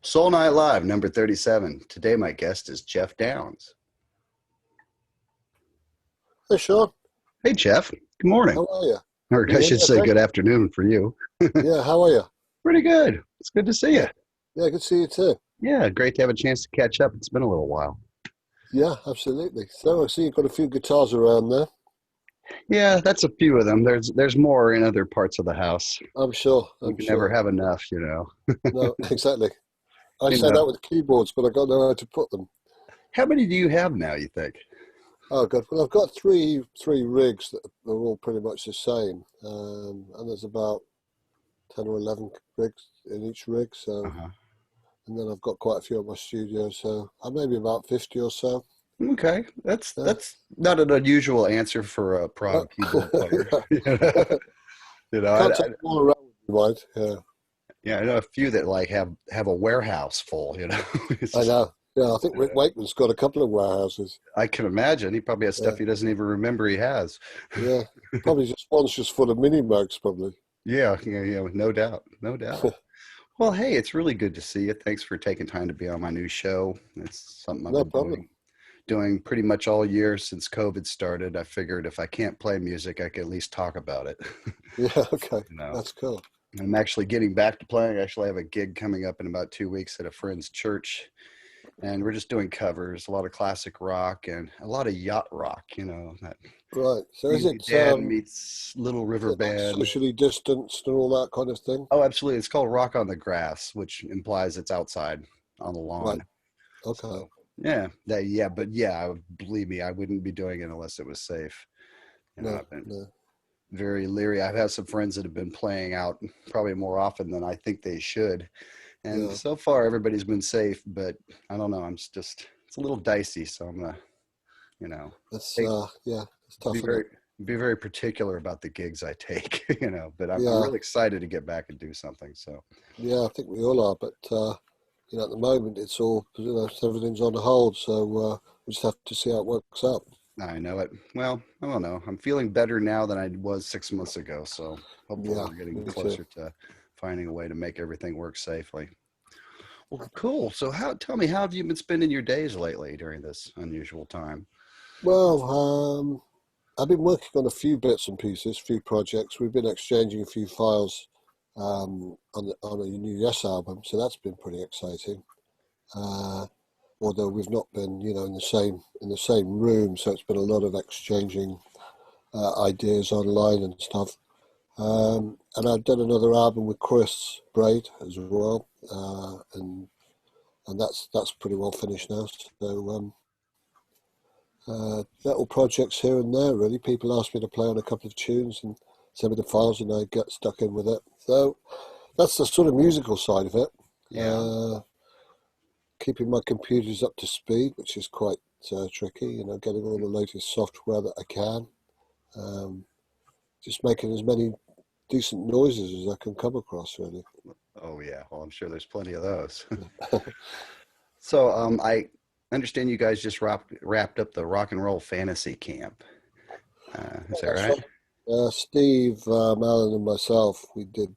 SOAL Night Live, number 37. Today, my guest is Geoff Downs. Hey, Sean. Hey, Geoff. Good morning. How are you? Or Can I you hear me should say okay? good afternoon for you. Yeah, how are you? Pretty good. It's good to see you. Yeah, yeah, good to see you too. Yeah, great to have a chance to catch up. It's been a little while. Yeah, absolutely. So I see you've got a few guitars around there. Yeah, that's a few of them. There's more in other parts of the house. I'm sure, We I'm can never sure. have enough. No, exactly. I You say know, that with keyboards, but I don't know how to put them. how many do you have now, you think? Oh, God. Well, I've got three rigs that are all pretty much the same. And there's about 10 or 11 rigs in each rig. So, Uh-huh. and then I've got quite a few at my studio. So I maybe about 50 or so. Okay, that's Yeah. that's not an unusual answer for a No. prog keyboard player. Yeah. You know, Can't take them all around with you, mind. Yeah. yeah, I know a few that like have a warehouse full. It's I just, know. Yeah, I think Rick Wakeman's got a couple of warehouses. I can imagine he probably has stuff Yeah, he doesn't even remember he has. yeah. Probably just one's just full of mini mugs, probably. Yeah, no doubt, no doubt. Well, hey, it's really good to see you. Thanks for taking time to be on my new show. It's something I've No been problem. doing pretty much all year since COVID started. I figured if I can't play music, I could at least talk about it. Yeah, okay. You know, That's cool. I'm actually getting back to playing. I actually have a gig coming up in about 2 weeks at a friend's church, and we're just doing covers, a lot of classic rock and a lot of yacht rock. That Right. So Steely Dan meets Little is River it like Band. socially distanced and all that kind of thing? Oh, absolutely. It's called Rock on the Grass, which implies it's outside on the Right. lawn. Okay. So but yeah, believe me, I wouldn't be doing it unless it was safe. No, I've been no. very leery. I've had some friends that have been playing out probably more often than I think they should. And Yeah. so far everybody's been safe, but I don't know. It's a little dicey. So I'm gonna, you know, That's take, yeah, it's be tough, isn't it? very, be very particular about the gigs I take, but I'm Yeah. really excited to get back and do something. So Yeah, I think we all are, but at the moment it's all everything's on hold, so we just have to see how it works out. I know it. Well, I don't know. I'm feeling better now than I was 6 months ago. So hopefully Yeah, we're getting me too. closer to finding a way to make everything work safely. Well, cool. So tell me, how have you been spending your days lately during this unusual time? Well, I've been working on a few bits and pieces, few projects. We've been exchanging a few files on a new Yes album, so that's been pretty exciting. Uh, Although we've not been, in the same room, so it's been a lot of exchanging ideas online and stuff. And I've done another album with Chris Braid as well, and that's pretty well finished now. So little projects here and there, really. People ask me to play on a couple of tunes and send me the files, and I get stuck in with it. So that's the sort of musical side of it. Yeah, Uh, Keeping my computers up to speed, which is quite tricky. Getting all the latest software that I can. Um, just making as many decent noises as I can come across, really. oh yeah. Well, I'm sure there's plenty of those. So I understand you guys just wrapped up the rock and roll fantasy camp. Is that That's right? right. Steve, Alan, and myself, we did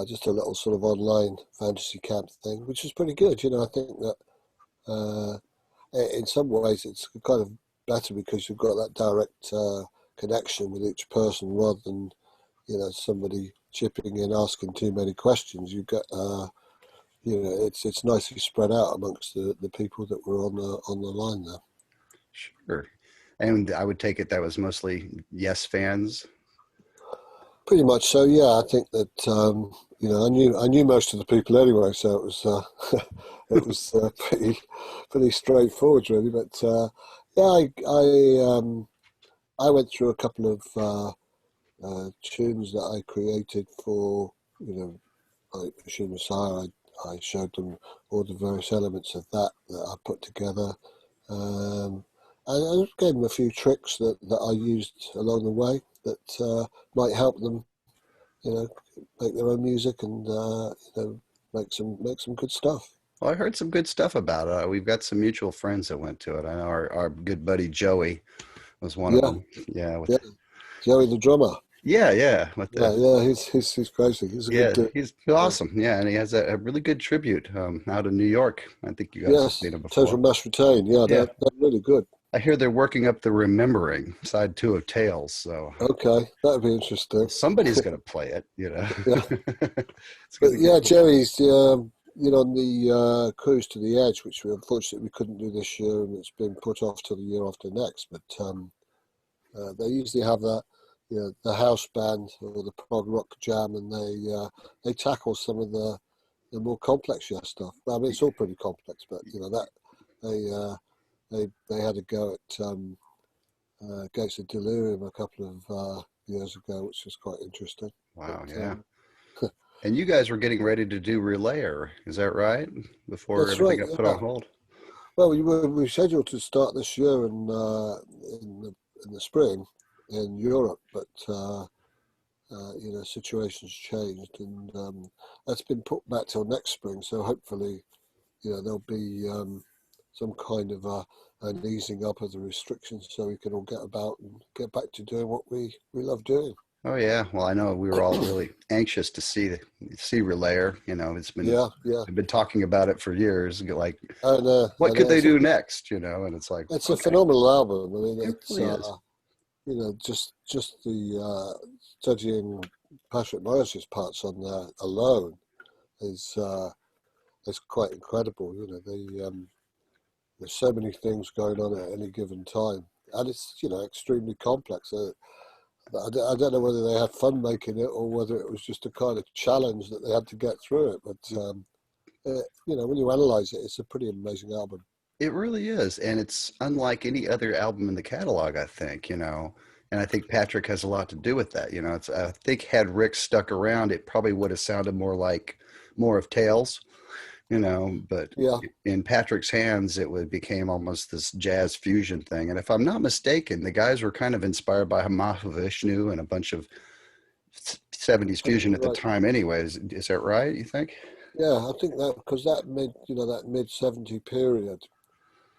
just a little sort of online fantasy camp thing, which was pretty good. I think that uh, in some ways it's kind of better because you've got that direct connection with each person rather than somebody chipping in asking too many questions. You get it's nicely spread out amongst the people that were on the line there. Sure. And I would take it that was mostly Yes fans. Pretty much so, yeah. I think that I knew most of the people anyway, so it was it was pretty straightforward, really. But yeah, I went through a couple of tunes that I created for like Machine Messiah. I showed them all the various elements of that I put together. And I gave them a few tricks that I used along the way that might help them, you know, make their own music and make some good stuff. Well, I heard some good stuff about it. We've got some mutual friends that went to it. I know our good buddy Joey was one of Yeah, them. Yeah, yeah. Joey the drummer. Yeah, yeah. With Yeah, the yeah, he's crazy. He's a good Yeah, dude. he's Yeah. awesome. Yeah, and he has a really good tribute out of New York. I think you guys have Yes, seen him Total before. Mass Retain. Yeah, Yeah, they're really good. I hear they're working up the Remembering side two of Tales, so Okay, that'd be interesting. somebody's going to play it, you know. Yeah, It's going but to get yeah, cool. Jerry's on the cruise to the edge, which we unfortunately we couldn't do this year, and it's been put off to the year after next. But they usually have that, the house band or the prog rock jam, and they tackle some of the more complex jazz stuff. I mean, it's all pretty complex, but that they they had a go at Gates of Delirium a couple of years ago, which was quite interesting. But Wow, yeah. And you guys were getting ready to do Relayer, is that right? Before that's everything right. got put Yeah. on hold? Well, we scheduled to start this year in the spring in Europe, but situations changed, and that's been put back till next spring. So hopefully, there'll be some kind of an easing up of the restrictions, so we can all get about and get back to doing what we love doing. Oh yeah. Well, I know we were all really anxious to see Relayer. You know, Yeah, yeah, they've been talking about it for years. Like, what and could they do next? You know, and it's like, it's a okay, phenomenal album. I mean, it it's really is. just the studying Patrick Morris's parts on there alone is is quite incredible. There's so many things going on at any given time, and it's extremely complex. I don't know whether they had fun making it or whether it was just a kind of challenge that they had to get through it. But when you analyze it, it's a pretty amazing album. It really is, and it's unlike any other album in the catalog, I think, you know. And I think Patrick has a lot to do with that. You know, it's I think had Rick stuck around, it probably would have sounded more of Tales, you know, but Yeah, in Patrick's hands it would became almost this jazz fusion thing. And if I'm not mistaken, the guys were kind of inspired by Mahavishnu and a bunch of 70s I think fusion you're at the right. time anyways. Is that right, you think? Yeah, I think that because that mid 70 period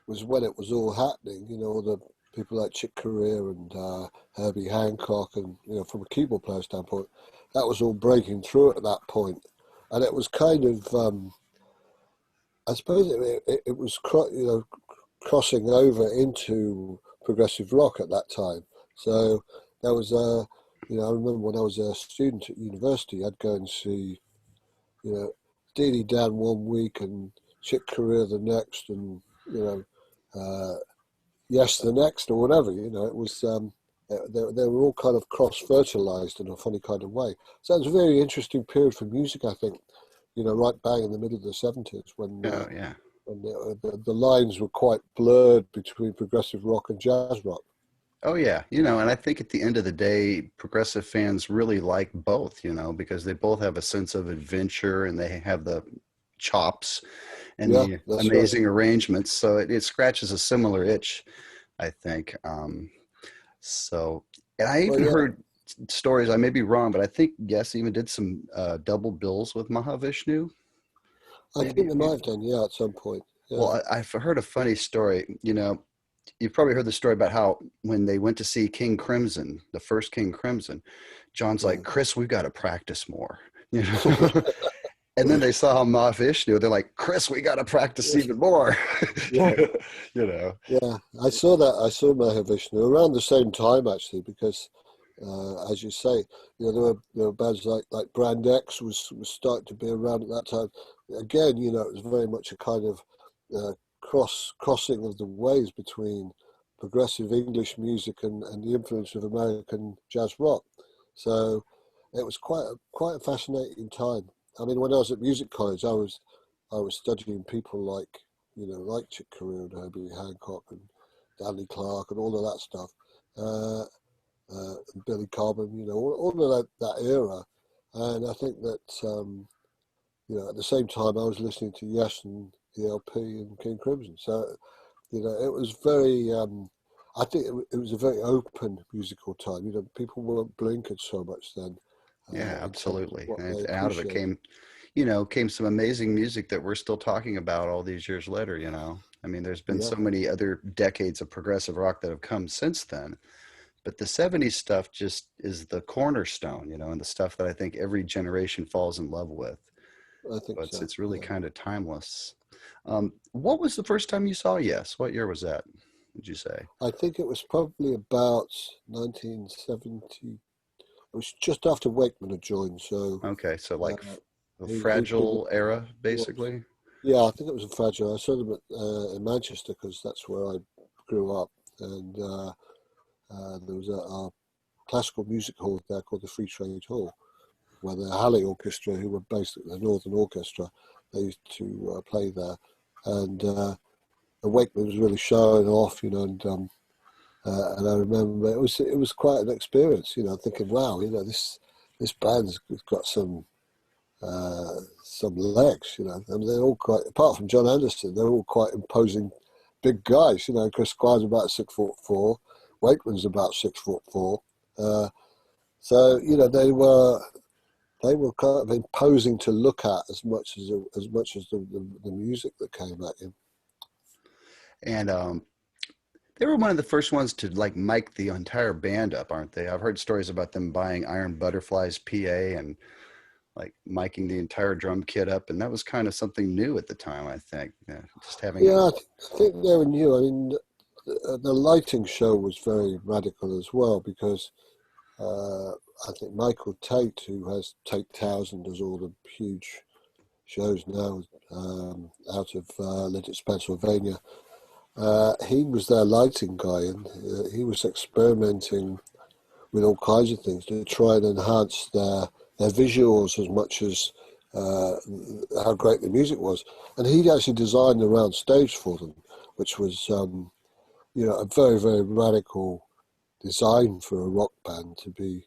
was when it was all happening. All the people like Chick Corea and Herbie Hancock, and from a keyboard player standpoint, that was all breaking through at that point, and it was kind of, I suppose, it was crossing over into progressive rock at that time. So there was I remember when I was a student at university, I'd go and see you know, Steely Dan one week and Chick Corea the next, and Yes the next, or whatever. It was they were all kind of cross fertilized in a funny kind of way. So it was a very interesting period for music, I think. Right bang in the middle of the 70s Oh yeah. when the lines were quite blurred between progressive rock and jazz rock. Oh yeah, you know, and I think at the end of the day, progressive fans really like both, you know, because they both have a sense of adventure and they have the chops and Yeah, the that's right. amazing arrangements. So it scratches a similar itch, I think. So, and I Well, even yeah, heard stories. I may be wrong, but I think Yes even did some double bills with Mahavishnu. I think Maybe, they might maybe. have done. Yeah, at some point. Yeah, Well, I've heard a funny story. You know, you've probably heard the story about how when they went to see King Crimson, the first King Crimson, John's like, yeah, Chris, we've got to practice more, you know. And then they saw Mahavishnu, they're like, Chris, we got to practice even more, yeah. you know. Yeah, I saw that. I saw Mahavishnu around the same time actually, because as you say, there were bands like Brand X was starting to be around at that time. Again, it was very much a kind of crossing of the waves between progressive English music and the influence of American jazz rock. So it was quite a fascinating time. I mean, when I was at music college, I was studying people like Chick Corea and Herbie Hancock and Stanley Clark and all of that stuff, and Billy Cobham, all of that era. And I think that, at the same time, I was listening to Yes and ELP and King Crimson. So, it was very, I think it was a very open musical time. People weren't blinkered so much then Yeah, in terms of absolutely. what And they out of it appreciated. came, you know, came some amazing music that we're still talking about all these years later, you know. I mean, there's been Yeah, so many other decades of progressive rock that have come since then. But the 70s stuff just is the cornerstone, and the stuff that I think every generation falls in love with. I think So it's so. it's really Yeah. kind of timeless. What was the first time you saw Yes? What year was that, would you say? I think it was probably about 1970. It was just after Wakeman had joined, so Okay, so like uh, the he'd been Fragile era, with. basically. Yeah, I think it was a Fragile. I saw them in Manchester because that's where I grew up, and there was a classical music hall there called the Free Trade Hall, where the Halley Orchestra, who were basically the Northern Orchestra, they used to play there, and the Wakeman was really showing off, and I remember it was quite an experience, thinking, wow, this band's got some legs, I mean, they're all quite, apart from John Anderson, they're all quite imposing big guys, Chris Squire's about 6'4", Wakeman's about 6'4", so they were kind of imposing to look at as much as the music that came at him. And they were one of the first ones to like mic the entire band up, aren't they? I've heard stories about them buying Iron Butterflies PA and like miking the entire drum kit up, and that was kind of something new at the time, I think. Yeah, just having it. Yeah, I think they were new. I mean, the lighting show was very radical as well because uh, I think Michael Tate, who has Tate Towers and does all the huge shows now out of Lidditz, Pennsylvania, he was their lighting guy, and he was experimenting with all kinds of things to try and enhance their visuals as much as uh, how great the music was. And he actually designed the round stage for them, which was a very, very radical design for a rock band to be,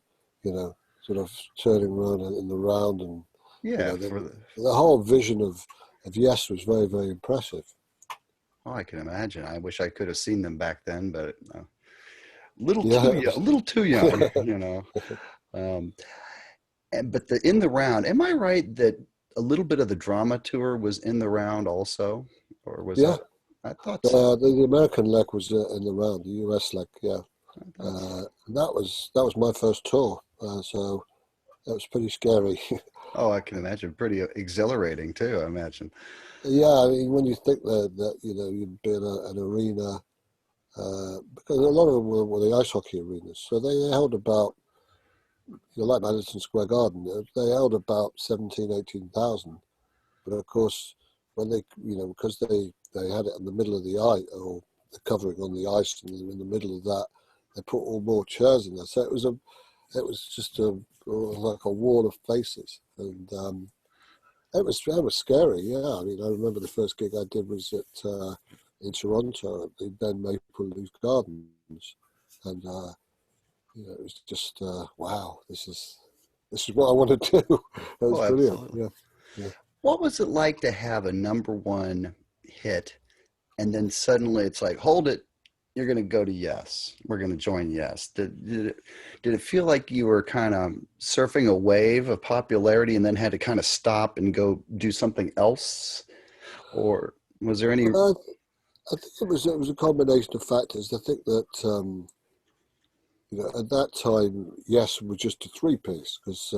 sort of turning around in the round, and Yeah, the whole vision of Yes was very, very impressive. oh, I can imagine. I wish I could have seen them back then, but little Yeah, too it young, a was. little too young. Um, but in the round, am I right that a little bit of the drama tour was in the round also, or was Yeah, that? I thought so. the American leg was in the round, the US leg, yeah. I thought so. And that was my first tour, so that was pretty scary. Oh, I can imagine. Pretty exhilarating too, I imagine. Yeah, I mean, when you think that you'd be in an arena, because a lot of them were the ice hockey arenas, so they held about, like Madison Square Garden, they held about 17, 18,000. But of course, when because they had it in the middle of the ice, or the covering on the ice, and in the middle of that, they put all more chairs in there. So it was just like a wall of faces, and it was scary. Yeah, I mean, I remember the first gig I did was in Toronto at the Ben Maple Leaf Gardens, and it was just wow. This is what I want to do. It was Oh, brilliant. absolutely. Yeah, yeah. What was it like to have a number one hit and then suddenly it's like, hold it, you're going to go to Yes. We're going to join Yes. Did it feel like you were kind of surfing a wave of popularity and then had to kind of stop and go do something else? Or was there any? Well, I think it was a combination of factors. I think that at that time, Yes was just a three-piece because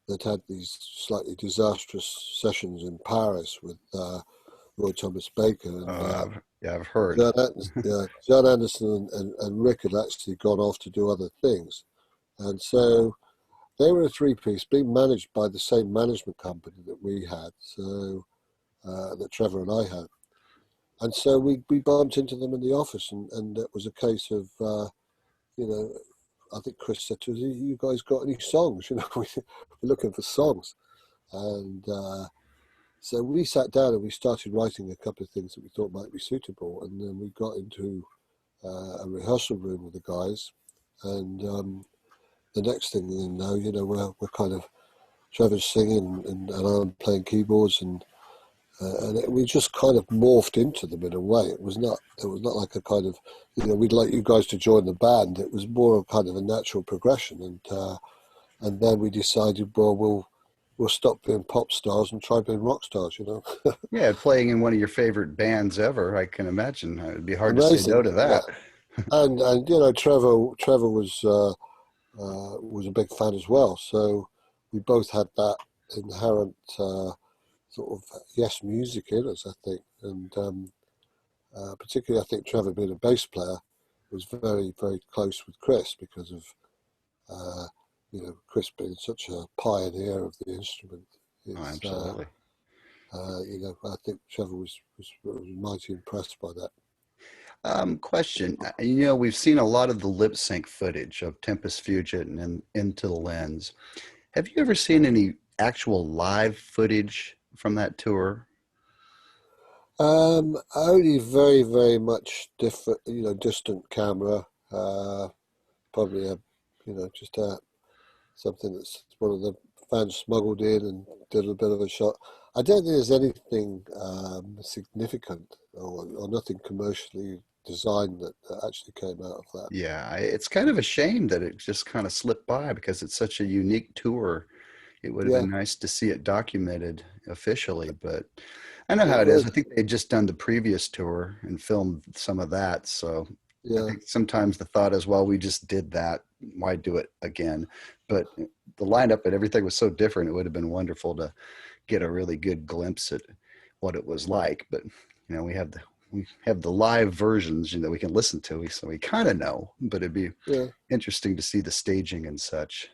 they'd had these slightly disastrous sessions in Paris with Roy Thomas Baker and Yeah, I've heard. John Anderson and Rick had actually gone off to do other things, and so they were a three-piece being managed by the same management company that we had, so that Trevor and I had. And so we bumped into them in the office, and it was a case of, you know, I think Chris said to us, "You guys got any songs? We're looking for songs." And so we sat down and we started writing a couple of things that we thought might be suitable. And then we got into a rehearsal room with the guys. And the next thing you know, we're kind of, Trevor's singing and I'm playing keyboards, and we just kind of morphed into them in a way. It was not like a kind of, we'd like you guys to join the band. It was more of kind of a natural progression, and then we decided, well, we'll stop being pop stars and try being rock stars. Yeah, playing in one of your favorite bands ever, I can imagine. It'd be hard to say no Amazing, to yeah, that. And Trevor was a big fan as well. So we both had that inherent sort of yes music in us, I think, and particularly I think Trevor being a bass player was very very close with Chris because of uh, Chris being such a pioneer of the instrument. Oh, It's absolutely. I think Trevor was mighty impressed by that. Question. We've seen a lot of the lip sync footage of Tempest Fugit and Into the Lens. Have you ever seen any actual live footage from that tour? Only very, very much different, distant camera. Uh, Probably just something that's one of the fans smuggled in and did a bit of a shot. I don't think there's anything significant or nothing commercially designed that actually came out of that. Yeah, it's kind of a shame that it just kind of slipped by because it's such a unique tour. It would have Yeah, been nice to see it documented officially, but I know it how it is. would. I think they'd just done the previous tour and filmed some of that. So I Yeah, think sometimes the thought is, well, we just did that. Why do it again? But the lineup and everything was so different. It would have been wonderful to get a really good glimpse at what it was like. But we have the live versions, we can listen to, so we kind of know. But it'd be yeah. interesting to see the staging and such.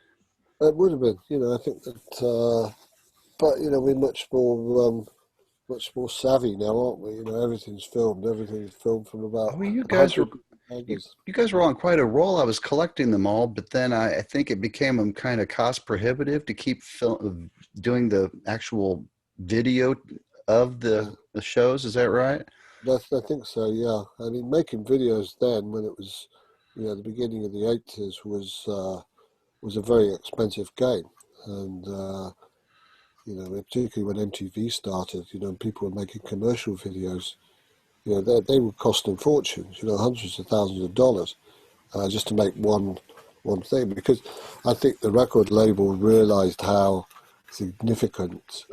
It would have been. I think that, but we're much more savvy now, aren't we? Everything's filmed. Everything's filmed from about Oh, you a guys were hundred you, angles. you guys were on quite a roll. I was collecting them all, but then I think it became kind of cost prohibitive to keep doing the actual video of Yeah. the shows. Is that right? I think so, yeah. I mean, making videos then, when it was, the beginning of the 80s, was a very expensive game, and particularly when MTV started, and people were making commercial videos, they were costing fortunes, hundreds of thousands of dollars, just to make one thing. Because I think the record label realised how significant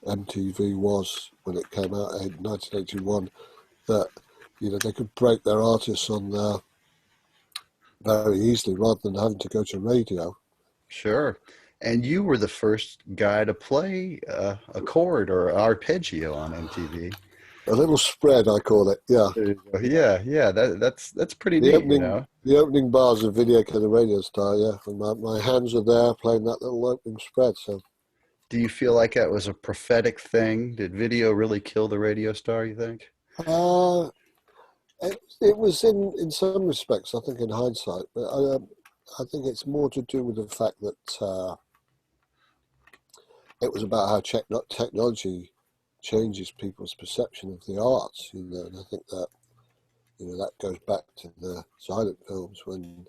MTV was when it came out in 1981 that they could break their artists on there very easily rather than having to go to radio. Sure. And you were the first guy to play a chord or arpeggio on MTV. A little spread, I call it. Yeah, There you go. Yeah, yeah, that's pretty the neat, opening the opening bars of Video Killer Radio Star. Yeah, and my hands are there playing that little opening spread. So Do you feel like that was a prophetic thing? Did video really kill the radio star, you think? uh, it was in some respects, I think, in hindsight, but I think it's more to do with the fact that it was about how technology changes people's perception of the arts. And I think that that goes back to the silent films when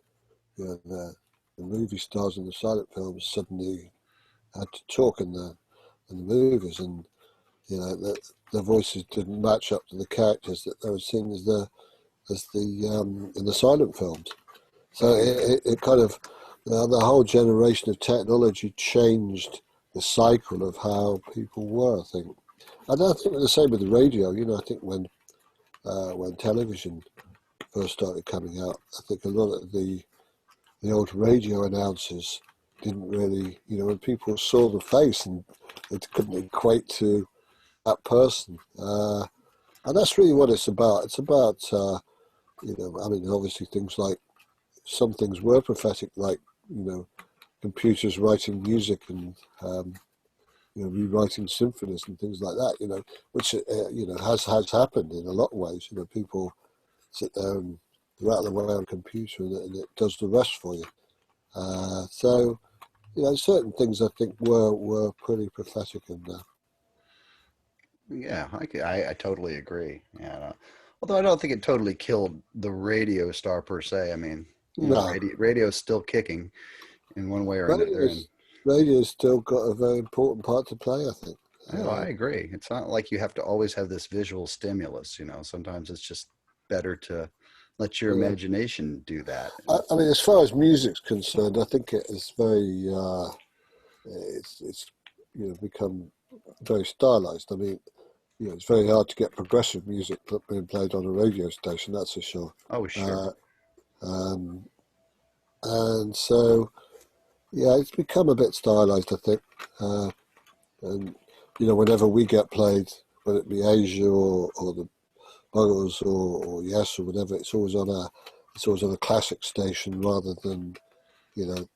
the movie stars in the silent films suddenly had to talk in the movies, and their voices didn't match up to the characters that they were seeing as the in the silent films. So Oh, yeah. it kind of the whole generation of technology changed the cycle of how people were. I think, and I think the same with the radio. I think when television first started coming out, I think a lot of the old radio announcers didn't really, when people saw the face and it couldn't equate to that person. And that's really what it's about. It's about, I mean, obviously things like some things were prophetic, like, computers writing music and, rewriting symphonies and things like that, which, has happened in a lot of ways. People sit there and rattle away on a computer and it does the rest for you. So, certain things I think were pretty prophetic in there. Yeah, I totally agree. Yeah, although I don't think it totally killed the radio star per se. I mean, No, radio is still kicking in one way or another. And radio's radio's still got a very important part to play, I think. oh, I agree. It's not like you have to always have this visual stimulus. Sometimes it's just better to let your Yeah, imagination do that. I mean, as far as music's concerned, I think it is very it's become very stylized. I mean, it's very hard to get progressive music being played on a radio station. That's for sure. Oh, sure. Uh, um, and so, yeah, it's become a bit stylized, I think. And whenever we get played, whether it be Asia or the Buggles or Yes or whatever, it's always on a classic station rather than the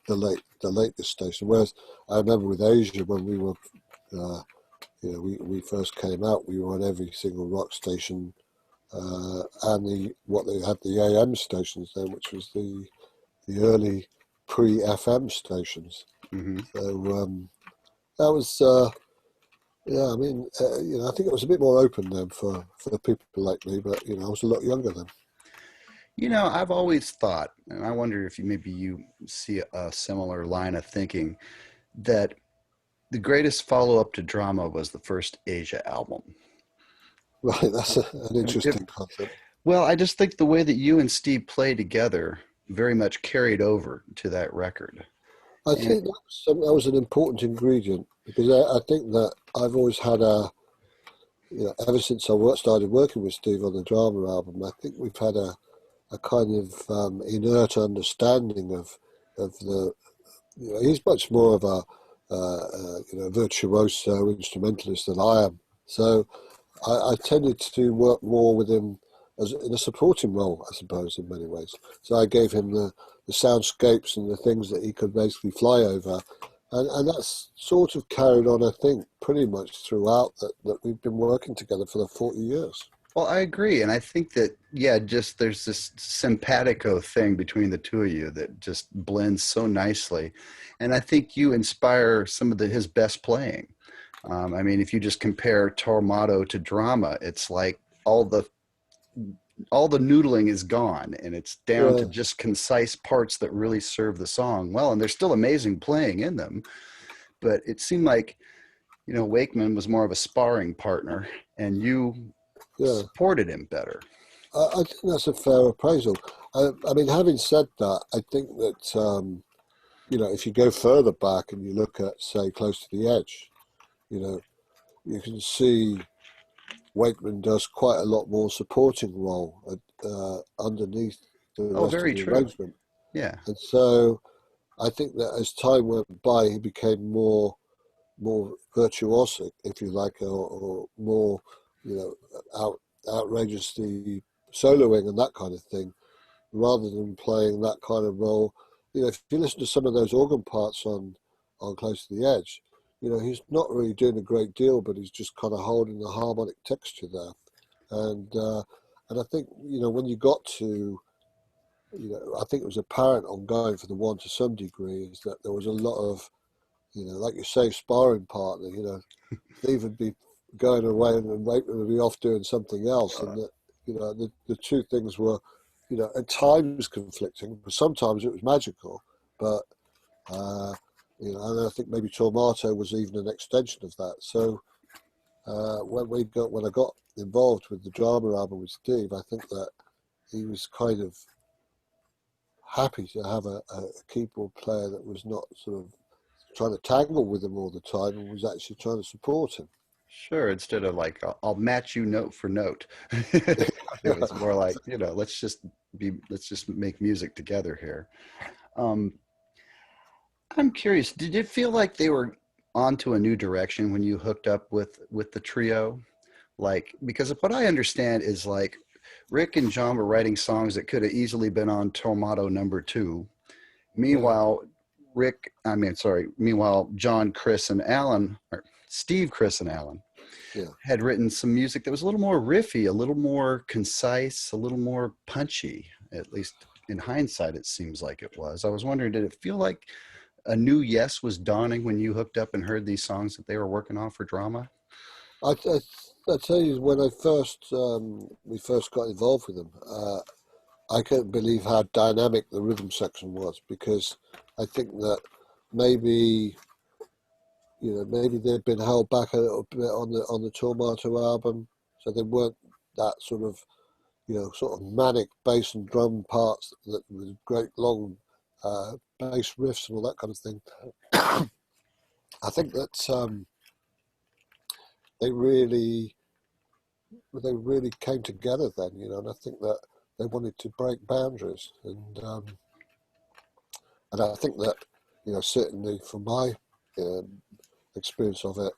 latest station. Whereas I remember with Asia when we were we first came out, we were on every single rock station, and what they had, the AM stations then, which was the early pre-FM stations. Hmm. So that was yeah. I mean, I think it was a bit more open then for people like me, but I was a lot younger then. I've always thought, and I wonder if maybe you see a similar line of thinking, that the greatest follow-up to Drama was the first Asia album. Right, that's an If interesting concept. Well, I just think the way that you and Steve play together very much carried over to that record. I And think that was an important ingredient because I think that I've always had ever since started working with Steve on the Drama album, I think we've had a kind of inert understanding of the. He's much more of a virtuoso instrumentalist than I am. So I tended to work more with him as in a supporting role, I suppose, in many ways. So I gave him the soundscapes and the things that he could basically fly over. And that's sort of carried on, I think, pretty much throughout that we've been working together for the 40 years. well, I agree. And I think that, yeah, just there's this simpatico thing between the two of you that just blends so nicely. And I think you inspire some of his best playing. I mean, if you just compare Tormato to Drama, it's like all the noodling is gone and it's down to Yeah, just concise parts that really serve the song well. And there's still amazing playing in them, but it seemed like, Wakeman was more of a sparring partner and you yeah. supported him better. I think that's a fair appraisal. I mean, having said that, I think that if you go further back and you look at, say, Close to the Edge, you know, you can see Wakeman does quite a lot more supporting role underneath the Oh, rest of very the true. arrangement. Yeah. And so I think that as time went by, he became more virtuosic, if you like, or more, you know, outrageously soloing and that kind of thing, rather than playing that kind of role. If you listen to some of those organ parts on Close to the Edge, he's not really doing a great deal, but he's just kind of holding the harmonic texture there. And I think when you got to I think it was apparent on Going for the One to some degree is that there was a lot of like you say, sparring partner. Steve would be going away and Wakeman would be off doing something else, and that the two things were at times conflicting, but sometimes it was magical. But uh, and I think maybe Tormato was even an extension of that. So when I got involved with the drama album with Steve, I think that he was kind of happy to have a keyboard player that was not sort of trying to tangle with him all the time and was actually trying to support him. Sure. Instead of like, I'll match you note for note. It was more like, let's just make music together here. Um, I'm curious, did it feel like they were onto a new direction when you hooked up with the trio? Like, because of what I understand is like Rick and John were writing songs that could have easily been on Tomato number two. Yeah, Meanwhile, meanwhile, John, Chris, and Alan, or Steve, Chris, and Alan yeah. had written some music that was a little more riffy, a little more concise, a little more punchy. At least in hindsight, it seems like it was. I was wondering, did it feel like a new Yes was dawning when you hooked up and heard these songs that they were working on for Drama? I tell you, when we first got involved with them, I couldn't believe how dynamic the rhythm section was because I think that maybe maybe they'd been held back a little bit on the Tormato album, so they weren't that sort of sort of manic bass and drum parts that with great long bass riffs and all that kind of thing. I think that they really they really came together then, and I think that they wanted to break boundaries, and I think that, certainly from my um, experience of it,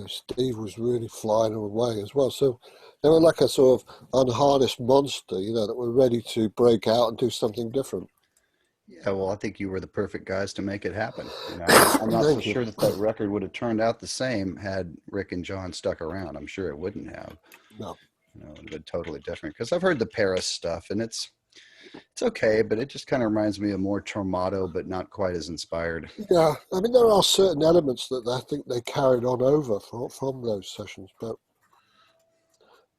Steve was really flying away as well. So they were like a sort of unharnessed monster, that were ready to break out and do something different. Yeah, well, I think you were the perfect guys to make it happen. I'm not so Thank you. sure that that record would have turned out the same had Rick and John stuck around. I'm sure it wouldn't have. No. It would have been totally different. Because I've heard the Paris stuff, and it's okay, but it just kind of reminds me of more Tormato, but not quite as inspired. Yeah, I mean, there are certain elements that I think they carried on over from those sessions, but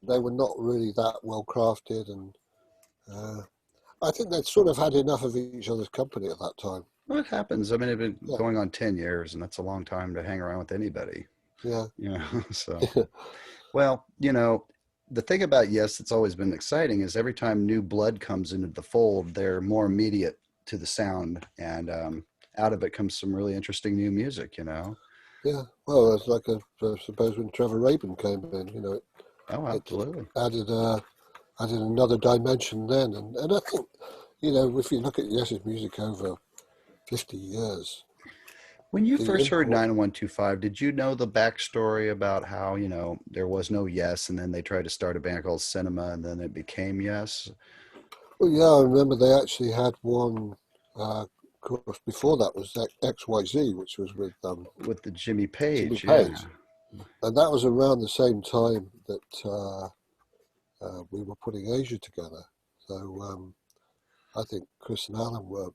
they were not really that well crafted, and uh, I think they'd sort of had enough of each other's company at that time. Well, it happens. I mean, it's been Yeah, going on 10 years, and that's a long time to hang around with anybody, yeah, So, well, the thing about Yes that's always been exciting is every time new blood comes into the fold, they're more immediate to the sound, and out of it comes some really interesting new music. yeah. Well, it's like I suppose when Trevor Rabin came in, Oh, it absolutely. added another dimension then, and I think, if you look at Yes's music over 50 years, When you the first heard import. 9125, did you know the backstory about how, there was no Yes, and then they tried to start a band called Cinema, and then it became Yes Well, yeah, I remember they actually had one course before that was XYZ, which was with with the Jimmy Jimmy Page? Yeah. Page, and that was around the same time that we were putting Asia together. So I think Chris and Alan were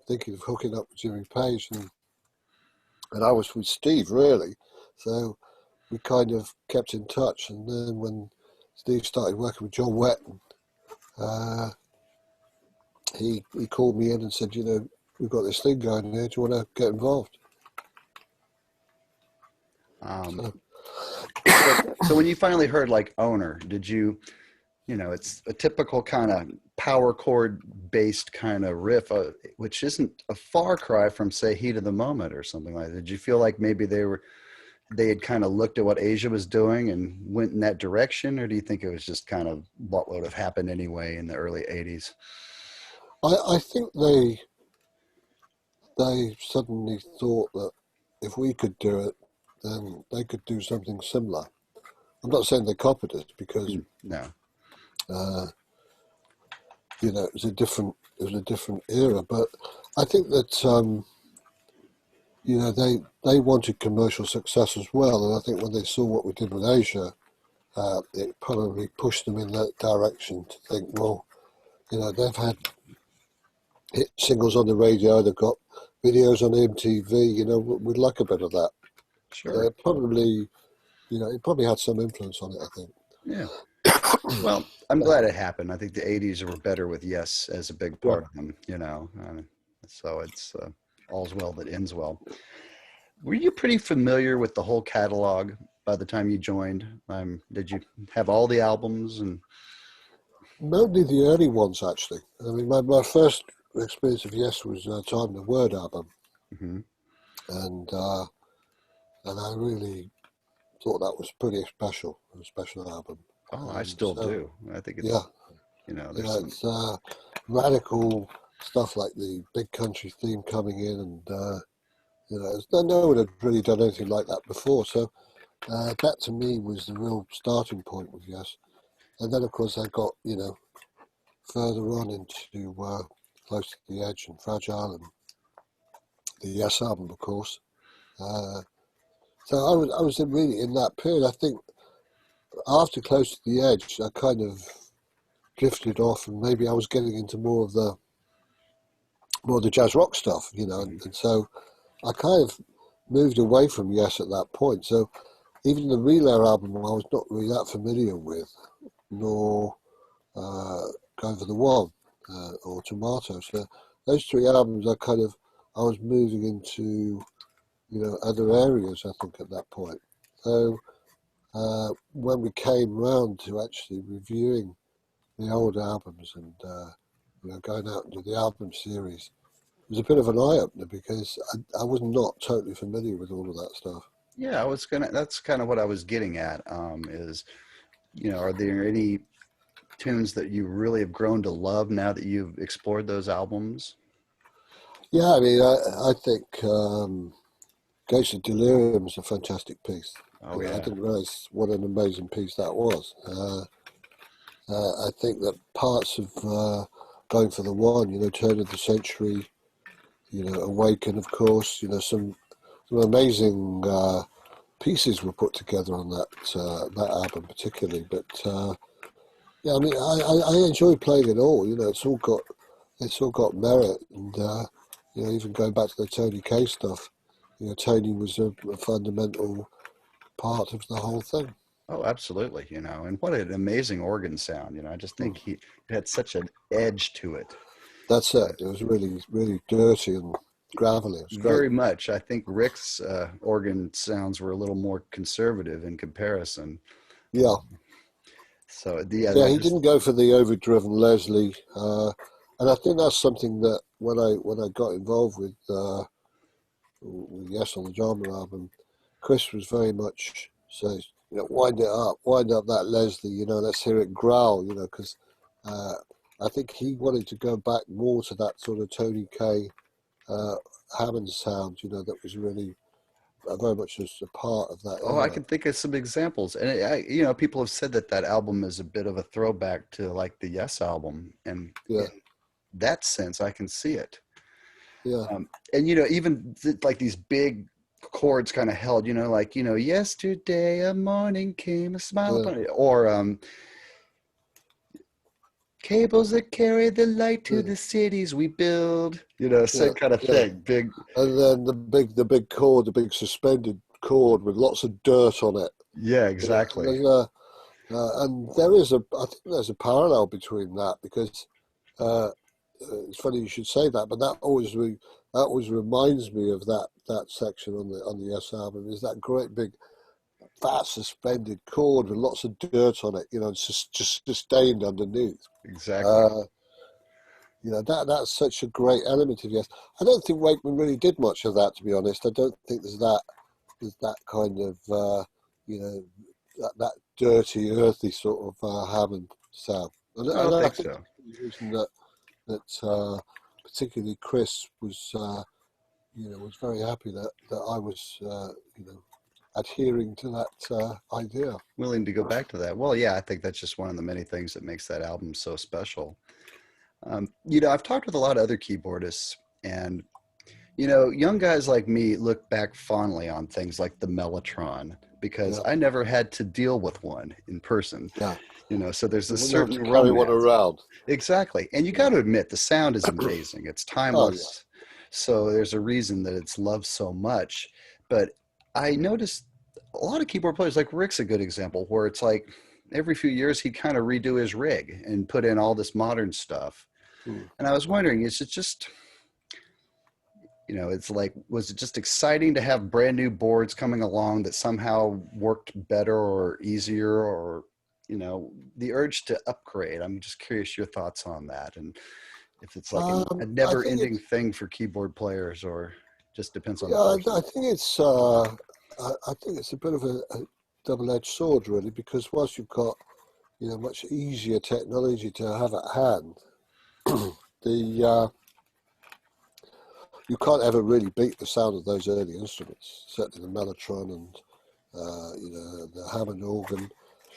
thinking of hooking up with Jimmy Page, and I was with Steve really. So we kind of kept in touch, and then when Steve started working with John Wetton, uh, he called me in and said, we've got this thing going here. Do you want to get involved? Um, So, so when you finally heard like Owner, did you, it's a typical kind of power chord based kind of riff, which isn't a far cry from say Heat of the Moment or something like that. Did you feel like maybe they had kind of looked at what Asia was doing and went in that direction, or do you think it was just kind of what would have happened anyway in the early 80s? I think they suddenly thought that if we could do it, then they could do something similar. I'm not saying they copied us because No. uh, it was a different era, but I think that they wanted commercial success as well, and I think when they saw what we did with Asia, it probably pushed them in that direction to think, well, they've had hit singles on the radio, they've got videos on MTV, we'd like a bit of that. Sure. Probably, it probably had some influence on it, I think. Yeah. Well, I'm glad it happened. I think the 80s were better with Yes as a big Yeah. part of them. So it's all's well that ends well. Were you pretty familiar with the whole catalog by the time you joined? Did you have all the albums? And Mainly the early ones, actually. I mean, my first experience of Yes was Time the Word album, Mhm. and uh, and I really thought that was pretty special, a special album. Oh, I still So do. I think yeah, there's some. it's radical stuff like the big country theme coming in, and no one had really done anything like that before. So that to me was the real starting point with Yes. And then of course I got further on into Close to the Edge and Fragile and the Yes album, of course. Uh, so I was really in that period. I think after Close to the Edge, I kind of drifted off, and maybe I was getting into more of the jazz rock stuff, Mhm. and so I kind of moved away from Yes at that point. So even the Relay album, I was not really that familiar with, nor Go for the One or Tomato. So those three albums, I was moving into other areas. I think at that point. So when we came round to actually reviewing the old albums and going out into the album series, it was a bit of an eye opener because I was not totally familiar with all of that stuff. Yeah, I was gonna. That's kind of what I was getting at. Is Are there any tunes that you really have grown to love now that you've explored those albums? Yeah, I mean, I think Gates of Delirium is a fantastic piece. Oh I yeah. didn't realize what an amazing piece that was. I think that parts of Going for the One, Turn of the Century, Awaken, of course, some amazing pieces were put together on that album particularly. But yeah, I mean, I enjoy playing it all. It's all got merit, and even going back to the Tony K stuff, Tony was a fundamental part of the whole thing. Oh, absolutely. And what an amazing organ sound. I just Hmm. think he had such an edge to it. That's it. It was really, really dirty and gravelly. It was great. Very much. I think Rick's organ sounds were a little more conservative in comparison. Yeah, So yeah, yeah. He just didn't go for the overdriven Leslie, and I think that's something that when I got involved with Yes on the Drama album, Chris was very much says, wind up that Leslie, let's hear it growl, because uh, I think he wanted to go back more to that sort of Tony K uh, Hammond sound, that was really very much just a part of that I era. can think of some examples, and people have said that that album is a bit of a throwback to like the Yes album, and Yeah, in that sense, I can see it. yeah, And even like these big chords kind of held, like yesterday a morning came a smile yeah, upon it, or cables that carry the light to yeah, the cities we build, yeah, same kind of yeah. thing. Big, And then the big chord, the big suspended chord with lots of dirt on it. yeah, You know, exactly. and I think there's a parallel between that because uh, it's funny you should say that, but that always reminds me of that section on the S album is that great big fat suspended chord with lots of dirt on it, it's just sustained underneath. Exactly. Uh, that's such a great element of Yes. I don't think Wakeman really did much of that, to be honest. I don't think there's that kind of that dirty, earthy sort of Hammond sound. I And don't I think think so. the reason that particularly Chris was very happy that I was adhering to that idea. Willing to go back to that. Well, yeah, I think that's just one of the many things that makes that album so special. I've talked with a lot of other keyboardists, and young guys like me look back fondly on things like the Mellotron because Yeah, I never had to deal with one in person. yeah. So there's You a wouldn't have certain to carry one romance. around. Exactly. And you got Yeah. to admit, the sound is amazing. It's Oh yeah. timeless. So there's a reason that it's loved so much. But I noticed a lot of keyboard players, like Rick's a good example, where it's like every few years he'd kind of redo his rig and put in all this modern stuff. Hmm. And I was wondering, is it just, it's like, was it just exciting to have brand new boards coming along that somehow worked better or easier or, the urge to upgrade? I'm just curious your thoughts on that. And if it's like a I never think ending it's thing for keyboard players or just depends on the Yeah, I person. think I think it's a bit of a double-edged sword, really, because whilst you've got much easier technology to have at hand, the you can't ever really beat the sound of those early instruments. Certainly the mellotron and the Hammond organ.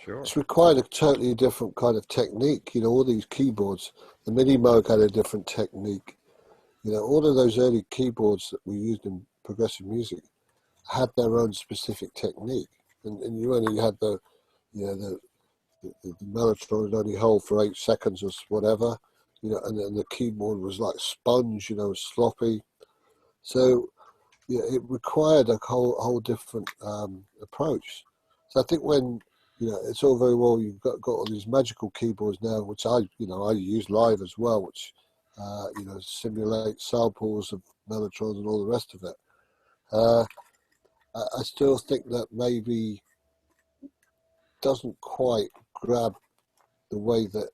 Sure. It's required a totally different kind of technique. All these keyboards, the Mini Moog had a different technique. All of those early keyboards that we used in progressive music had their own specific technique, and you only had you know the mellotron would only hold for 8 seconds or whatever, and then the keyboard was like sponge, sloppy. So it required a whole different approach. So I think when it's all very well you've got all these magical keyboards now, which I use live as well, which simulate samples of mellotrons and all the rest of it. Uh, I still think that maybe doesn't quite grab the way that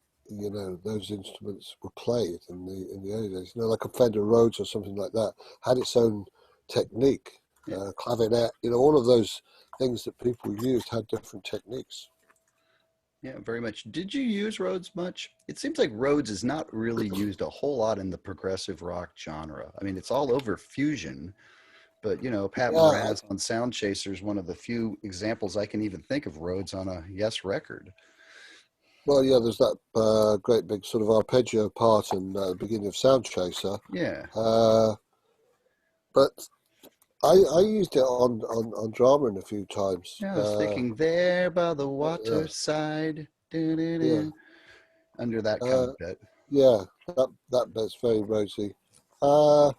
those instruments were played in the early days. Like a Fender Rhodes or something like that had its own technique. Yeah. Clavinet, all of those things that people used had different techniques. Yeah, very much. Did you use Rhodes much? It seems like Rhodes is not really used a whole lot in the progressive rock genre. I mean, it's all over fusion, but Pat Yeah, Mraz on Sound Chaser is one of the few examples I can even think of Rhodes on a Yes record. well, yeah, there's that great big sort of arpeggio part in the beginning of Sound Chaser. Yeah. Uh, but I used it on drama in a few times. Yeah, I was thinking there by the Yeah, waterside, yeah, under that kind uh, of bit. yeah. That bit's very rosy. Uh,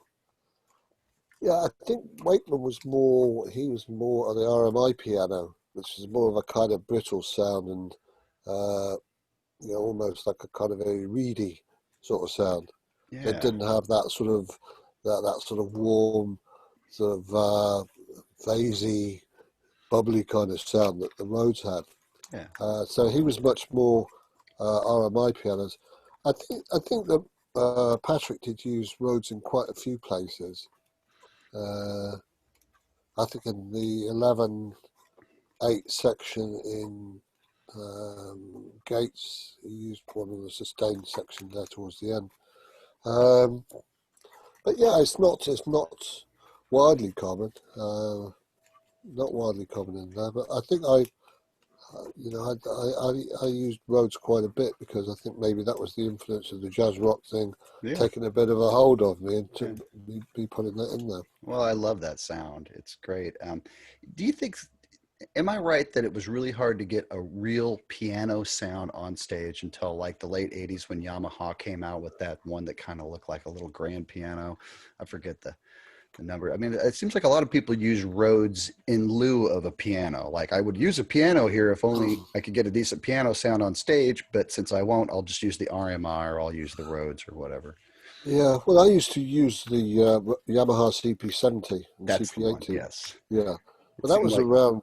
yeah, I think Wakeman was more. He was more on the RMI piano, which is more of a kind of brittle sound and uh, almost like a kind of very reedy sort of sound. It Yeah, didn't have that sort of that sort of warm, sort of phasey, bubbly kind of sound that the Rhodes had. yeah, So he was much more RMI pianos. I think that Patrick did use Rhodes in quite a few places. Uh, I think in the 11/8 section in Gates, he used one of the sustained section there towards the end. Um, but yeah, it's not widely common. Not widely common in there, but I think I used Rhodes quite a bit because I think maybe that was the influence of the jazz rock thing yeah, taking a bit of a hold of me and yeah. to be putting that in there. Well, I love that sound. It's great. Do you think, am I right that it was really hard to get a real piano sound on stage until like the late 80s when Yamaha came out with that one that kind of looked like a little grand piano? I forget the number. I mean, it seems like a lot of people use Rhodes in lieu of a piano. Like I would use a piano here if only I could get a decent piano sound on stage, but since I won't, I'll just use the RMI or I'll use the Rhodes or whatever. Yeah, well, I used to use the Yamaha CP70 and That's the one. CP80. Yes. Yeah, It but that seemed was like, around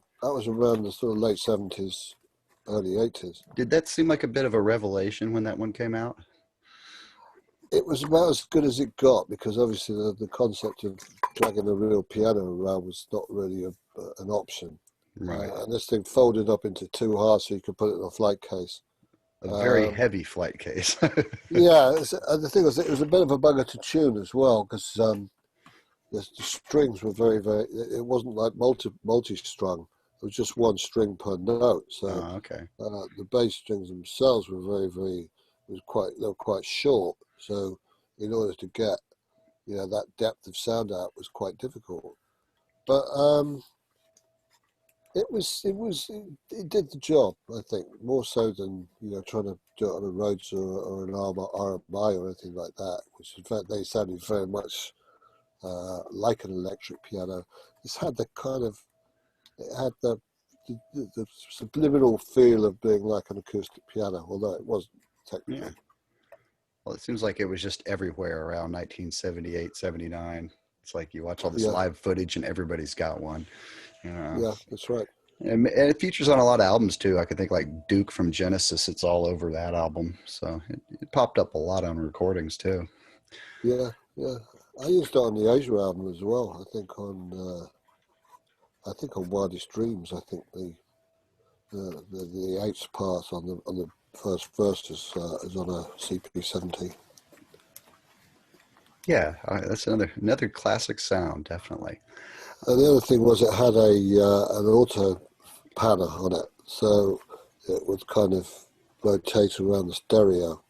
the sort of late 70s, early 80s. did that seem like a bit of a revelation when that one came out? It was about as good as it got because obviously the concept of dragging a real piano around was not really an option. Right. And this thing folded up into two halves so you could put it in a flight case. A very Um, heavy flight case. yeah, and the thing was, it was a bit of a bugger to tune as well because the strings were very, very. It wasn't like multi-strung. It was just one string per note. So Oh, okay. the bass strings themselves were very, very. They were quite short. So in order to get that depth of sound out was quite difficult. But it did the job. I think more so than trying to do it on a Rhodes or an RMI or anything like that. Which in fact they sounded very much like an electric piano. It's had the kind of it had the subliminal feel of being like an acoustic piano, although it wasn't Yeah. technically. Well, it seems like it was just everywhere around 1978, 79. It's like you watch all this Yeah, live footage and everybody's got one, you know. yeah, that's right. And it features on a lot of albums too. I could think like Duke from Genesis, it's all over that album. So it popped up a lot on recordings too. Yeah, yeah. I used it on the Asia album as well. I think on Wildest Dreams. I think the eighth part on the first verse is on a CP70. Yeah, that's another classic sound, definitely. And the other thing was it had a an auto panner on it, so it would kind of rotate around the stereo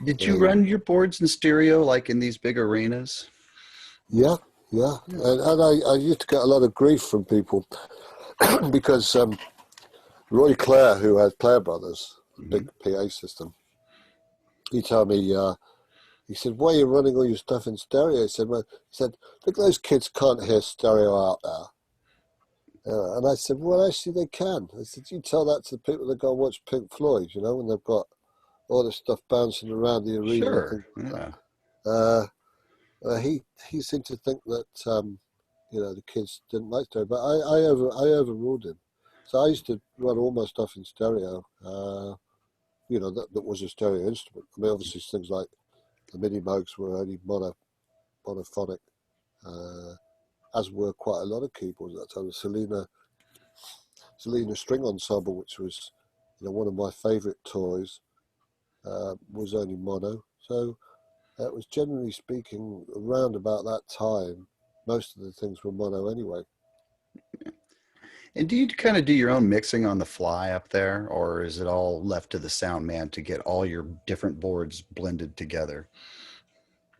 Did you thing. run your boards in stereo like in these big arenas? Yeah, yeah. Yeah. And I used to get a lot of grief from people because Roy Clare, who had Clare Brothers, a Hmm. big PA system, he told me, he said, "Why are you running all your stuff in stereo?" He said, "Well," he said, "look, those kids can't hear stereo out there." And I said, "Well, actually, they can." I said, "You tell that to the people that go and watch Pink Floyd, when they've got all this stuff bouncing around the arena and Sure. things like Yeah. that." He seemed to think that the kids didn't like stereo, but I overruled him. So I used to run all my stuff in stereo. That was a stereo instrument. I mean, obviously things like the mini Moogs were only monophonic, uh, as were quite a lot of keyboards at that time. The Selena String Ensemble, which was one of my favourite toys was only mono. So it was, generally speaking, around about that time, most of the things were mono anyway. And do you kind of do your own mixing on the fly up there, or is it all left to the sound man to get all your different boards blended together?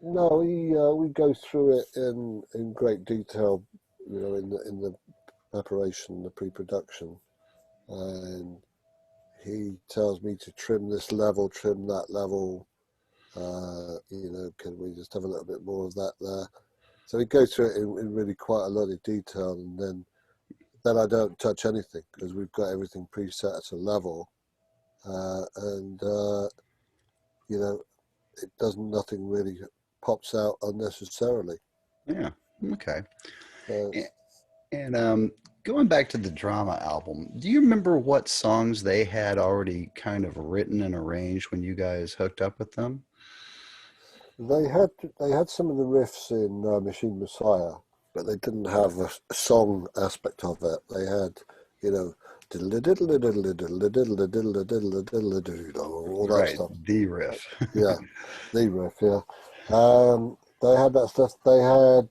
No, we go through it in great detail, in the preparation, the pre-production, and he tells me to trim this level, trim that level. Can we just have a little bit more of that there? So we go through it in really quite a lot of detail, and then I don't touch anything because we've got everything preset at a level, and it doesn't, nothing really pops out unnecessarily. Yeah. Okay. Uh, A- And going back to the drama album, do you remember what songs they had already kind of written and arranged when you guys hooked up with them? they had some of the riffs in Machine Messiah, but they didn't have a song aspect of it. They had, you know, all that Right, stuff. the riff. Yeah, the riff. Yeah, they had that stuff. They had,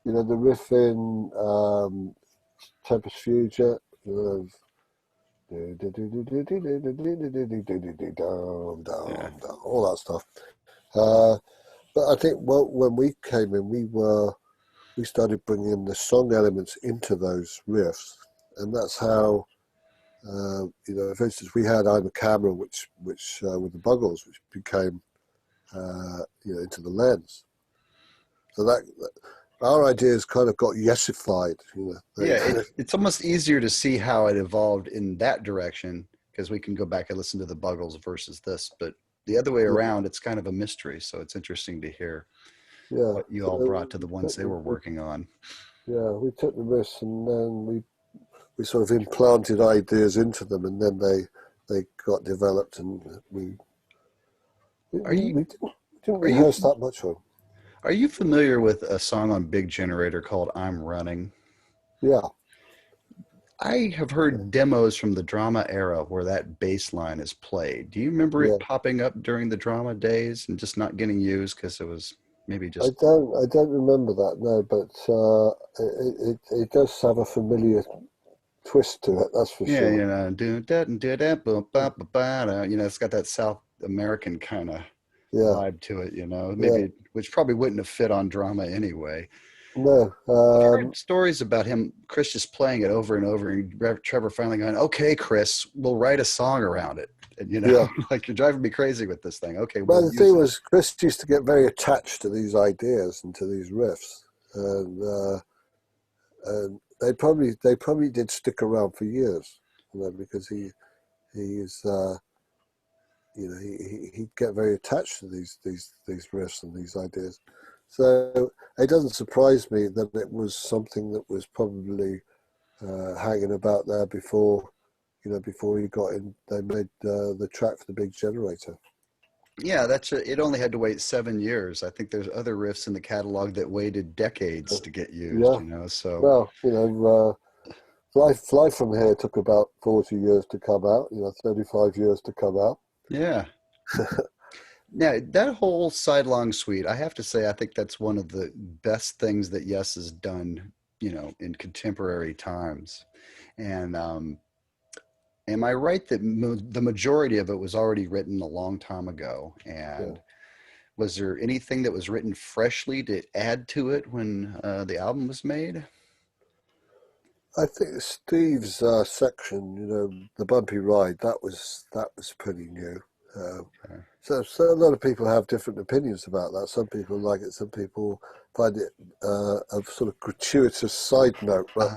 the riff in Tempest Future. Yeah. All that stuff. Uh, but I think, well, when we came in, we started bringing the song elements into those riffs, and that's how, for instance, we had "I'm a Camera," which with the Buggles, which became, into the lens. So that our ideas kind of got yesified. Yeah, it's almost easier to see how it evolved in that direction because we can go back and listen to the Buggles versus this, but the other way yeah, around, it's kind of a mystery. So it's interesting to hear yeah. what you all So brought to the we ones took they were working on. we took the risks, and then we sort of implanted ideas into them, and then they got developed, and we, Are we, you we didn't are you rehearse that much on. are you familiar with a song on Big Generator called "I'm Running"? Yeah, I have heard demos from the drama era where that bass line is played. Do you remember it yeah. popping up during the drama days and just not getting used because it was maybe I just don't I don't remember that, no, but it does have a familiar twist to it. That's for yeah, sure. do that and do that, boom, ba, ba, ba, da. It's got that South American kind of Yeah, vibe to it, yeah. maybe which probably wouldn't have fit on drama anyway. No, I've heard stories about him, Chris just playing it over and over, and Trevor finally going, "Okay, Chris, we'll write a song around it." And yeah. like you're driving me crazy with this thing. Okay, Well, we'll the use thing it. was, Chris used to get very attached to these ideas and to these riffs, and they probably did stick around for years, because he's he'd get very attached to these riffs and these ideas. So it doesn't surprise me that it was something that was probably hanging about there before he got in. They made the track for the Big Generator. Yeah, it only had to wait 7 years. I think there's other riffs in the catalog that waited decades Uh, to get used, yeah. So Well, Fly from Here took about 40 years to come out. 35 years to come out. yeah. Now, that whole sidelong suite, I have to say, I think that's one of the best things that Yes has done, in contemporary times. And am I right that the majority of it was already written a long time ago? Yeah. And was there anything that was written freshly to add to it when the album was made? I think Steve's section, the bumpy ride, that was pretty new. Uh, Okay. so a lot of people have different opinions about that. Some people like it. Some people find it a sort of gratuitous side note. But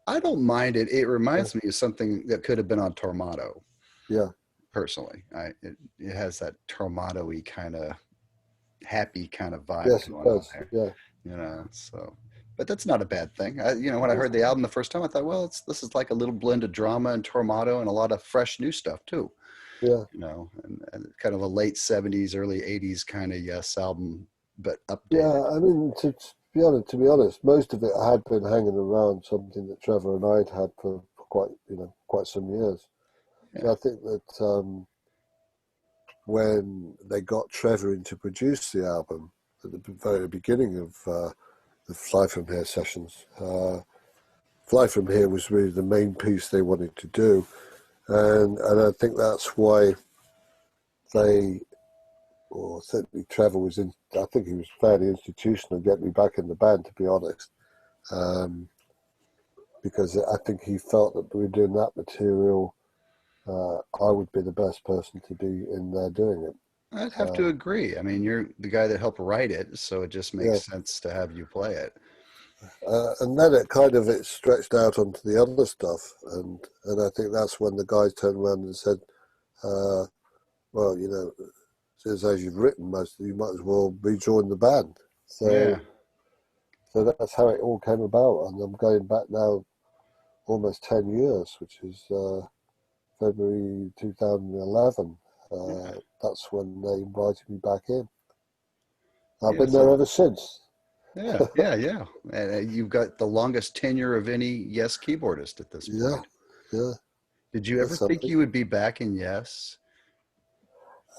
I don't mind it. It uh, reminds me of something that could have been on Tormato, yeah, personally. It has that Tormato-y kind of happy kind of vibe yes, it going on does. there, Yeah, so, but that's not a bad thing. When I heard the album the first time, I thought, well, this is like a little blend of drama and Tormato and a lot of fresh new stuff too, yeah, and kind of a late 70s, early 80s kind of Yes album, but updated. yeah. I mean, to be honest, most of it had been hanging around, something that Trevor and I had for quite some years. Yeah. So I think that when they got Trevor in to produce the album at the very beginning of the Fly From Here sessions, Fly From Here was really the main piece they wanted to do, and I think that's why they, or certainly Trevor was in. I think he was fairly institutional in getting me back in the band, to be honest, um, because I think he felt that we were doing that material. I would be the best person to be in there doing it. I'd have to Uh, agree. I mean, you're the guy that helped write it, so it just yeah, makes sense to have you play it. and then it stretched out onto the other stuff, and I think that's when the guys turned around and said, uh, "Well, since as you've written most, you might as well rejoin the band." Yeah. So that's how it all came about, and I'm going back now almost 10 years, which is February 2011. Yeah. That's when they invited me back in. I've Yeah. been there So ever since. yeah, yeah, yeah. And you've got the longest tenure of any Yes keyboardist at this Yeah, point. yeah, Did you ever that's think something. you would be back in Yes?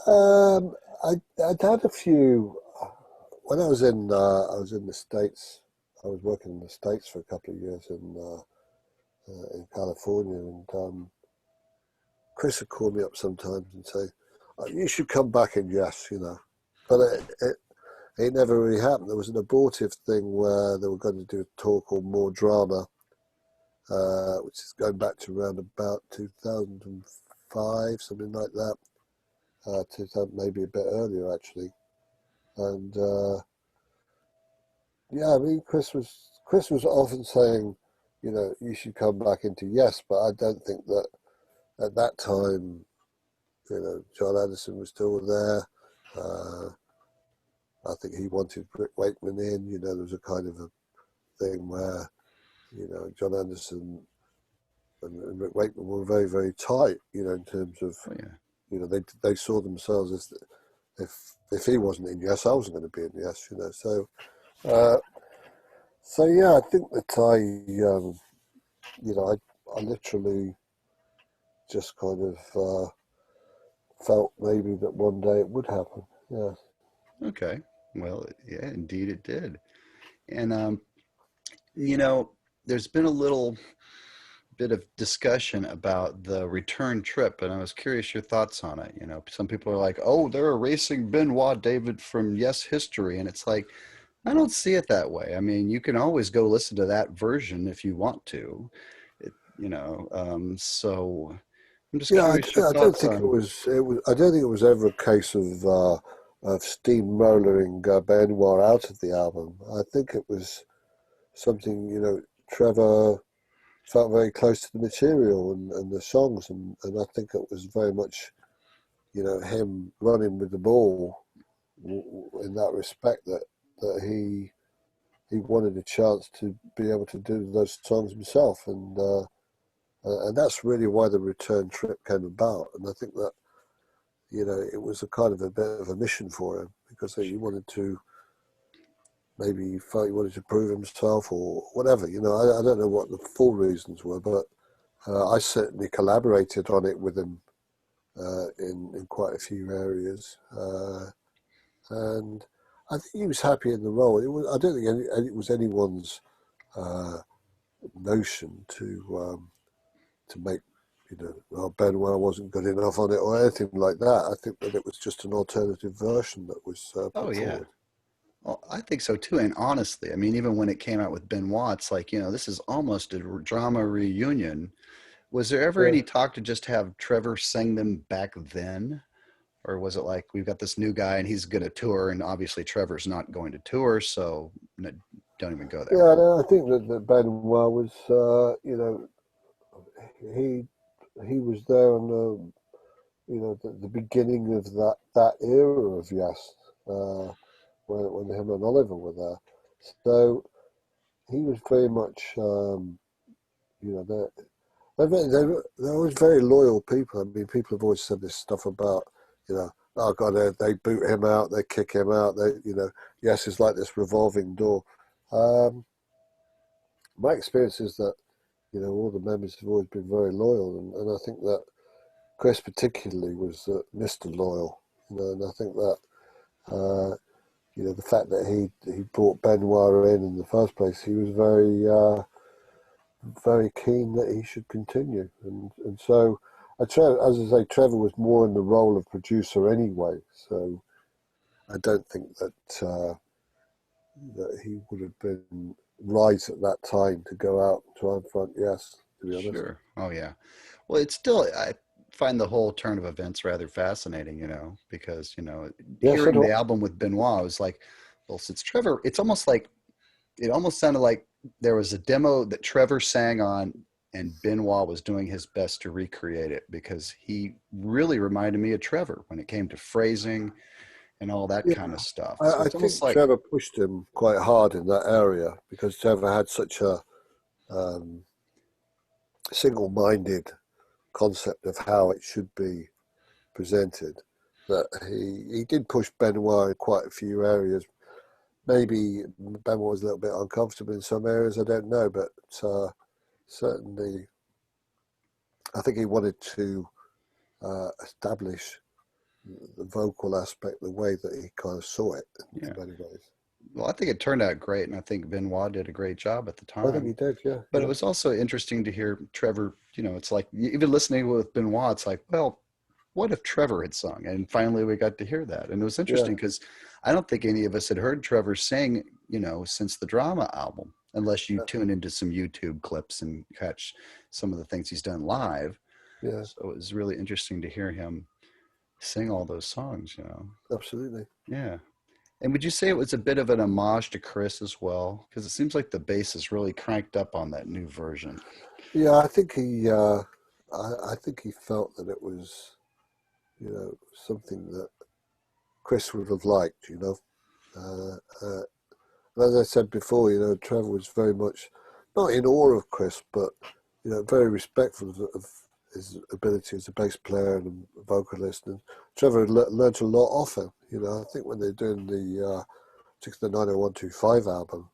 Um, I'd had a few when I was in the States. I was working in the States for a couple of years in California, and Chris would call me up sometimes and say, "You should come back in Yes." But it never really happened. There was an abortive thing where they were going to do a tour called More Drama, which is going back to around about 2005, something like that. 2000, maybe a bit earlier actually. And yeah, I mean, Chris was often saying, you should come back into Yes, but I don't think that at that time, John Anderson was still there. Uh, I think he wanted Rick Wakeman in. There was a kind of a thing where John Anderson and Rick Wakeman were very, very tight, in terms of, Oh yeah. they saw themselves as, if he wasn't in Yes, I wasn't going to be in Yes, uh, so yeah, I think that I literally just kind of felt maybe that one day it would happen. Yeah, Okay. Well, yeah, indeed it did. And you know, there's been a little bit of discussion about the return trip, and I was curious your thoughts on it. Some people are like, "Oh, they're erasing Benoit David from Yes history," and it's like, I don't see it that way. I mean, you can always go listen to that version if you want to. So I'm just yeah. curious your I don't thoughts think it on. was. I don't think it was ever a case of steamrolling Benoit out of the album. I think it was something. Trevor felt very close to the material and the songs, and I think it was very much him running with the ball in that respect that he wanted a chance to be able to do those songs himself, and that's really why the return trip came about. And I think that it was a kind of a bit of a mission for him because he wanted to, maybe he felt he wanted to prove himself or whatever. I don't know what the full reasons were, but I certainly collaborated on it with him in quite a few areas, and I think he was happy in the role. I don't think it was anyone's uh, notion to make well, Benoit wasn't good enough on it or anything like that. I think that it was just an alternative version that was Oh put yeah. forward. Well, I think so too. And honestly, I mean, even when it came out with Benoit, it's like, this is almost a drama reunion. Was there ever Yeah, any talk to just have Trevor sing them back then? Or was it like, we've got this new guy and he's going to tour, and obviously Trevor's not going to tour, so don't even go there? yeah. No, I think that Benoit was, he he was there on the beginning of that era of Yes, when him and Oliver were there. So he was very much, you know, they're always very loyal people. I mean, people have always said this stuff about, oh God, they boot him out, they kick him out. Yes, it's like this revolving door. Um, my experience is that, all the members have always been very loyal, and I think that Chris particularly was Mr. Loyal, and I think that uh, the fact that he brought Benoit in the first place, he was very keen that he should continue, and so. As I say, Trevor was more in the role of producer anyway, so I don't think that he would have been right at that time to go out and try and front Yes, to be honest. Sure. Oh yeah. Well, it's still, I find the whole turn of events rather fascinating, because, Yeah, so hearing do the album with Benoit was like, well, since Trevor, it's almost like, it almost sounded like there was a demo that Trevor sang on and Benoit was doing his best to recreate it because he really reminded me of Trevor when it came to phrasing and all that yeah, kind of stuff. So I it's almost think like, Trevor pushed him quite hard in that area because Trevor had such a um, single-minded concept of how it should be presented that he did push Benoit in quite a few areas. Maybe Benoit was a little bit uncomfortable in some areas, I don't know, but certainly I think he wanted to establish the vocal aspect the way that he kind of saw it in yeah. many ways. Well, I think it turned out great, and I think Benoit did a great job at the I think time. he did, yeah, But it yeah, was also interesting to hear Trevor, it's like even listening with Benoit, it's like, well, what if Trevor had sung? And finally we got to hear that. And it was yeah, interesting because I don't think any of us had heard Trevor sing, since the Drama album, unless you yeah, tune into some YouTube clips and catch some of the things he's done live. yeah, So it was really interesting to hear him sing all those songs. absolutely. Yeah. And would you say it was a bit of an homage to Chris as well? Because it seems like the bass is really cranked up on that new version. Yeah, I think he felt that it was, something that Chris would have liked, Uh, uh, as I said before, Trevor was very much not in awe of Chris, but very respectful of his ability as a bass player and a vocalist. And Trevor learned a lot off him. I think when they're doing particularly the 90125 album,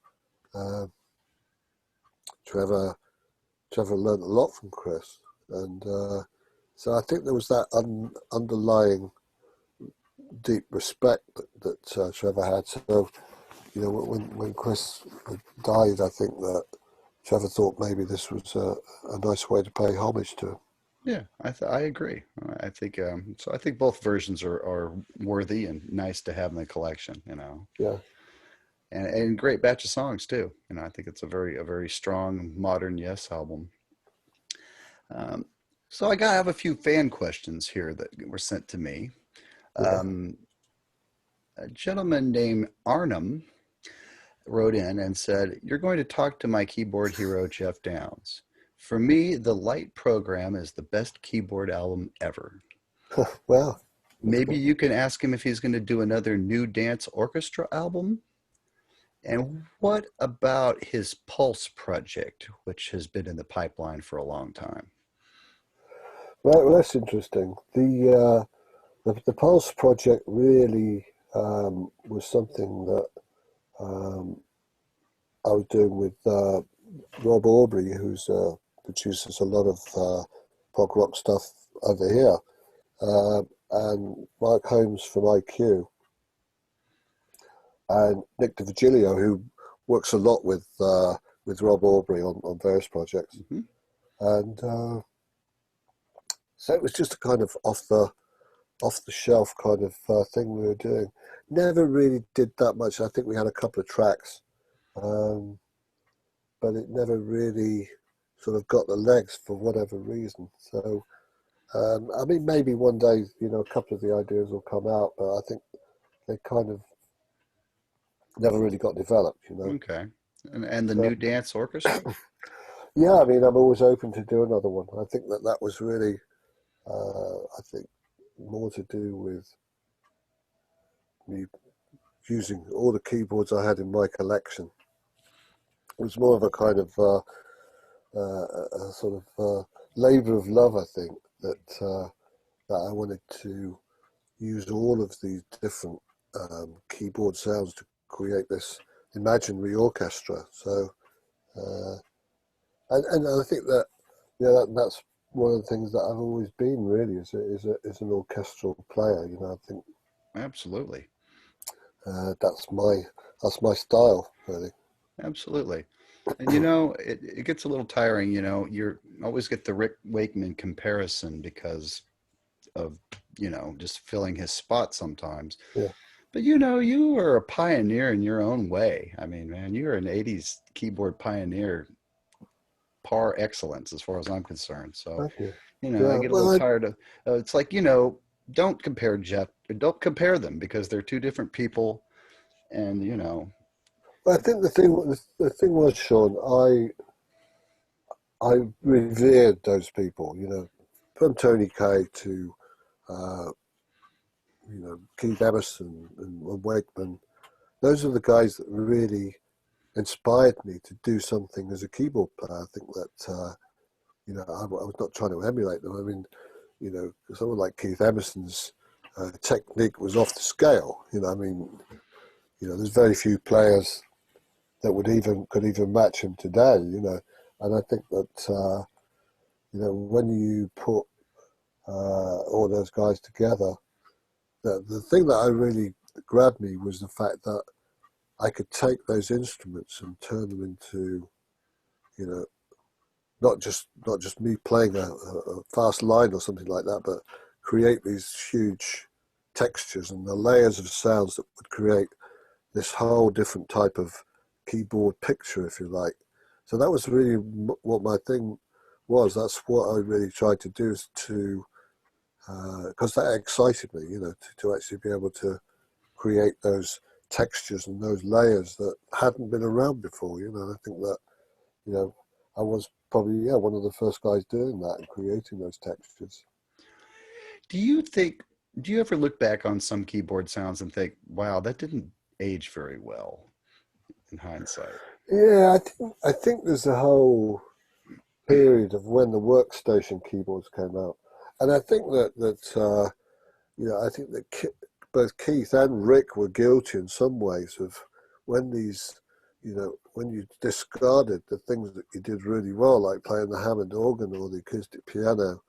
uh, Trevor Trevor learned a lot from Chris, and so I think there was that underlying deep respect that Trevor had. So when Chris died, I think that Trevor thought maybe this was a nice way to pay homage to him. Yeah, I agree. I think so. I think both versions are worthy and nice to have in the collection. Yeah, And great batch of songs too. I think it's a very strong modern Yes album. Um, so I have a few fan questions here that were sent to me. yeah. Um, a gentleman named Arnhem wrote in and said, "You're going to talk to my keyboard hero, Geoff Downes. For me, the Light program is the best keyboard album ever. Well, Maybe you can ask him if he's going to do another new dance orchestra album. And what about his Pulse project, which has been in the pipeline for a long time?" well, that's interesting. The Pulse project really was something that um, I was doing with Rob Aubrey, who's produces a lot of prog rock stuff over here, and Mike Holmes from IQ, and Nick DiVigilio, who works a lot with Rob Aubrey on various projects, Hmm. and so it was just a kind of off the shelf kind of thing we were doing. Never really did that much. I think we had a couple of tracks, um, but it never really sort of got the legs for whatever reason. So I mean, maybe one day, a couple of the ideas will come out, but I think they kind of never really got developed. Okay. And the So, new dance orchestra? yeah, I mean, I'm always open to do another one. I think that was really, I think, more to do with me using all the keyboards I had in my collection. It was more of a kind of a sort of labour of love, I think, that I wanted to use all of these different keyboard sounds to create this imaginary orchestra. So, and I think that that's one of the things that I've always been really is an orchestral player. I think Absolutely. uh, that's my that's my style really. Absolutely. And it gets a little tiring, you always get the Rick Wakeman comparison because of, just filling his spot sometimes. Yeah, But you were a pioneer in your own way. I mean, man, you're an 80s keyboard pioneer par excellence as far as I'm concerned. So, thank you. I Yeah, get a little well, tired of it's like, don't compare Jeff, don't compare them because they're two different people and, I think the thing was, Sean, I revered those people. From Tony Kaye to uh, Keith Emerson and Wakeman. Those are the guys that really inspired me to do something as a keyboard player. I think that I was not trying to emulate them. I mean, someone like Keith Emerson's technique was off the scale. I mean, there's very few players that could even match him today. And I think that when you put all those guys together, the thing that I really grabbed me was the fact that I could take those instruments and turn them into, you know, not just me playing a fast line or something like that, but create these huge textures and the layers of sounds that would create this whole different type of keyboard picture, if you like. So that was really what my thing was. That's what I really tried to do, is to because that excited me, to actually be able to create those textures and those layers that hadn't been around before. I think that you know I was probably one of the first guys doing that and creating those textures. do you think, do you ever look back on some keyboard sounds and think, wow, that didn't age very well in hindsight? Yeah, I think there's a whole period of when the workstation keyboards came out, and I think I think that both Keith and Rick were guilty in some ways of when these, when you discarded the things that you did really well, like playing the Hammond organ or the acoustic piano,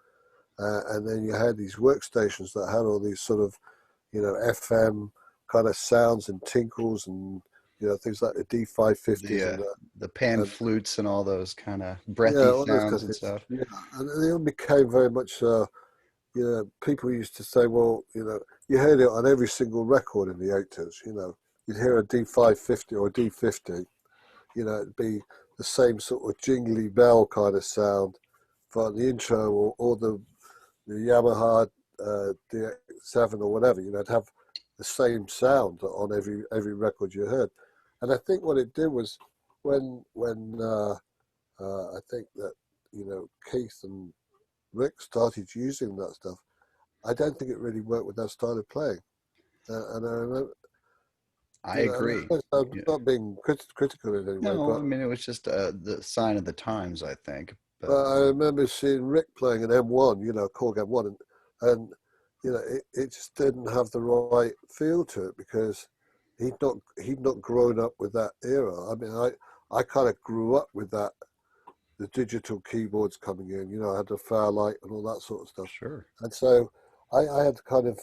and then you had these workstations that had all these sort of, FM kind of sounds and tinkles and things like the D550s The uh, the pan and flutes and all those kind of yeah, breathy all those sounds kind of and things. stuff. Yeah, and they all became very much. People used to say, well, you heard it on every single record in the 80s. You'd hear a D550 or a D50. It'd be the same sort of jingly bell kind of sound for the intro or the Yamaha DX7 or whatever. It'd have the same sound on every record you heard. And I think what it did was when I think that Keith and Rick started using that stuff, I don't think it really worked with that style of playing. And I remember, I agree. and I'm Yeah. not being critical in any way, No, but I mean it was just the sign of the times, I think. But I remember seeing Rick playing an M1, Korg M1, and it just didn't have the right feel to it because he'd not grown up with that era. I mean, I kind of grew up with that, the digital keyboards coming in. I had the Fairlight and all that sort of stuff, sure. and so I had kind of,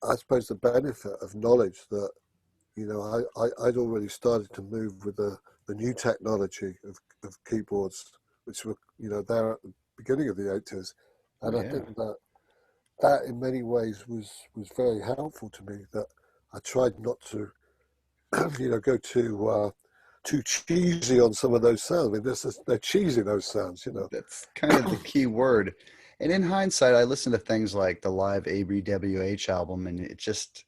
I suppose, the benefit of knowledge that I'd already started to move with the new technology of keyboards, which were there at the beginning of the 80s, Oh and I yeah. think that in many ways was very helpful to me. That I tried not to go too cheesy on some of those sounds. I mean, they're cheesy, those sounds. That's kind of the key word. And in hindsight, I listen to things like the live ABWH album, and it just,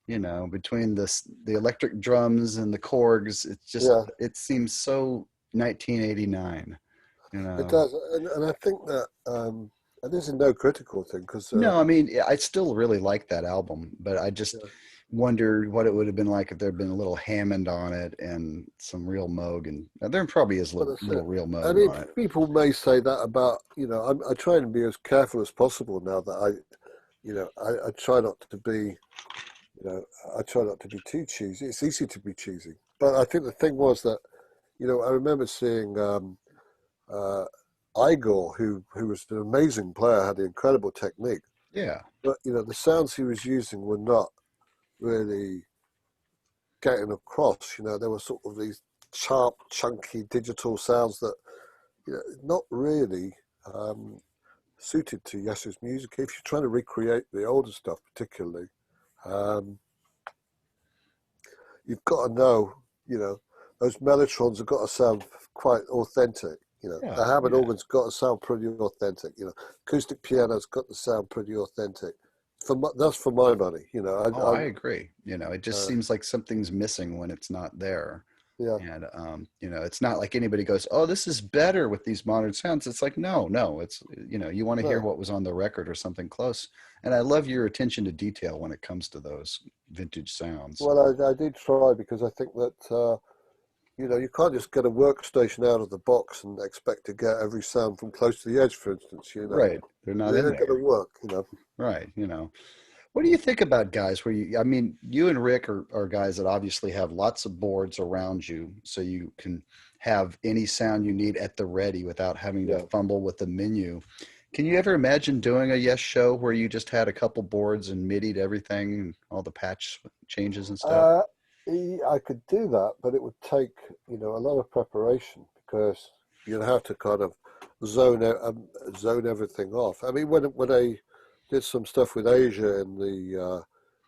between the electric drums and the Korgs, Yeah, it seems so 1989. You it know. does, and I think that, and this is no critical thing because No, I mean, I still really like that album, but I just yeah, wonder what it would have been like if there'd been a little Hammond on it and some real Moog, and there probably is but that's it. little real I Moog mean, on it. people may say that about I try and be as careful as possible now that I try not to be I try not to be too cheesy. It's easy to be cheesy, but I think the thing was that I remember seeing uh, Igor, who was an amazing player, had incredible technique. Yeah. But the sounds he was using were not really getting across. There were sort of these sharp, chunky digital sounds that not really suited to Yes's music. If you're trying to recreate the older stuff, particularly, um, you've got to know, those mellotrons have got to sound quite authentic. Yeah. The Hammond Yeah. organ's got to sound pretty authentic. Acoustic piano's got to sound pretty authentic. That's for my money. Oh, I agree. It just Uh, seems like something's missing when it's not there. yeah, And it's not like anybody goes, "Oh, this is better with these modern sounds." It's like, no, no. It's you want to hear no. what was on the record or something close. And I love your attention to detail when it comes to those vintage sounds. Well, I did try because I think that you can't just get a workstation out of the box and expect to get every sound from close to the edge, for instance. Right. They're not They're in not going there. to work. Right. What do you think about guys where I mean, you and Rick are guys that obviously have lots of boards around you so you can have any sound you need at the ready without having to Yeah. fumble with the menu. Can you ever imagine doing a Yes show where you just had a couple boards and MIDI'd everything, all the patch changes and stuff? Uh, I could do that, but it would take a lot of preparation because you'd have to kind of zone everything off. I mean, when I did some stuff with Asia in the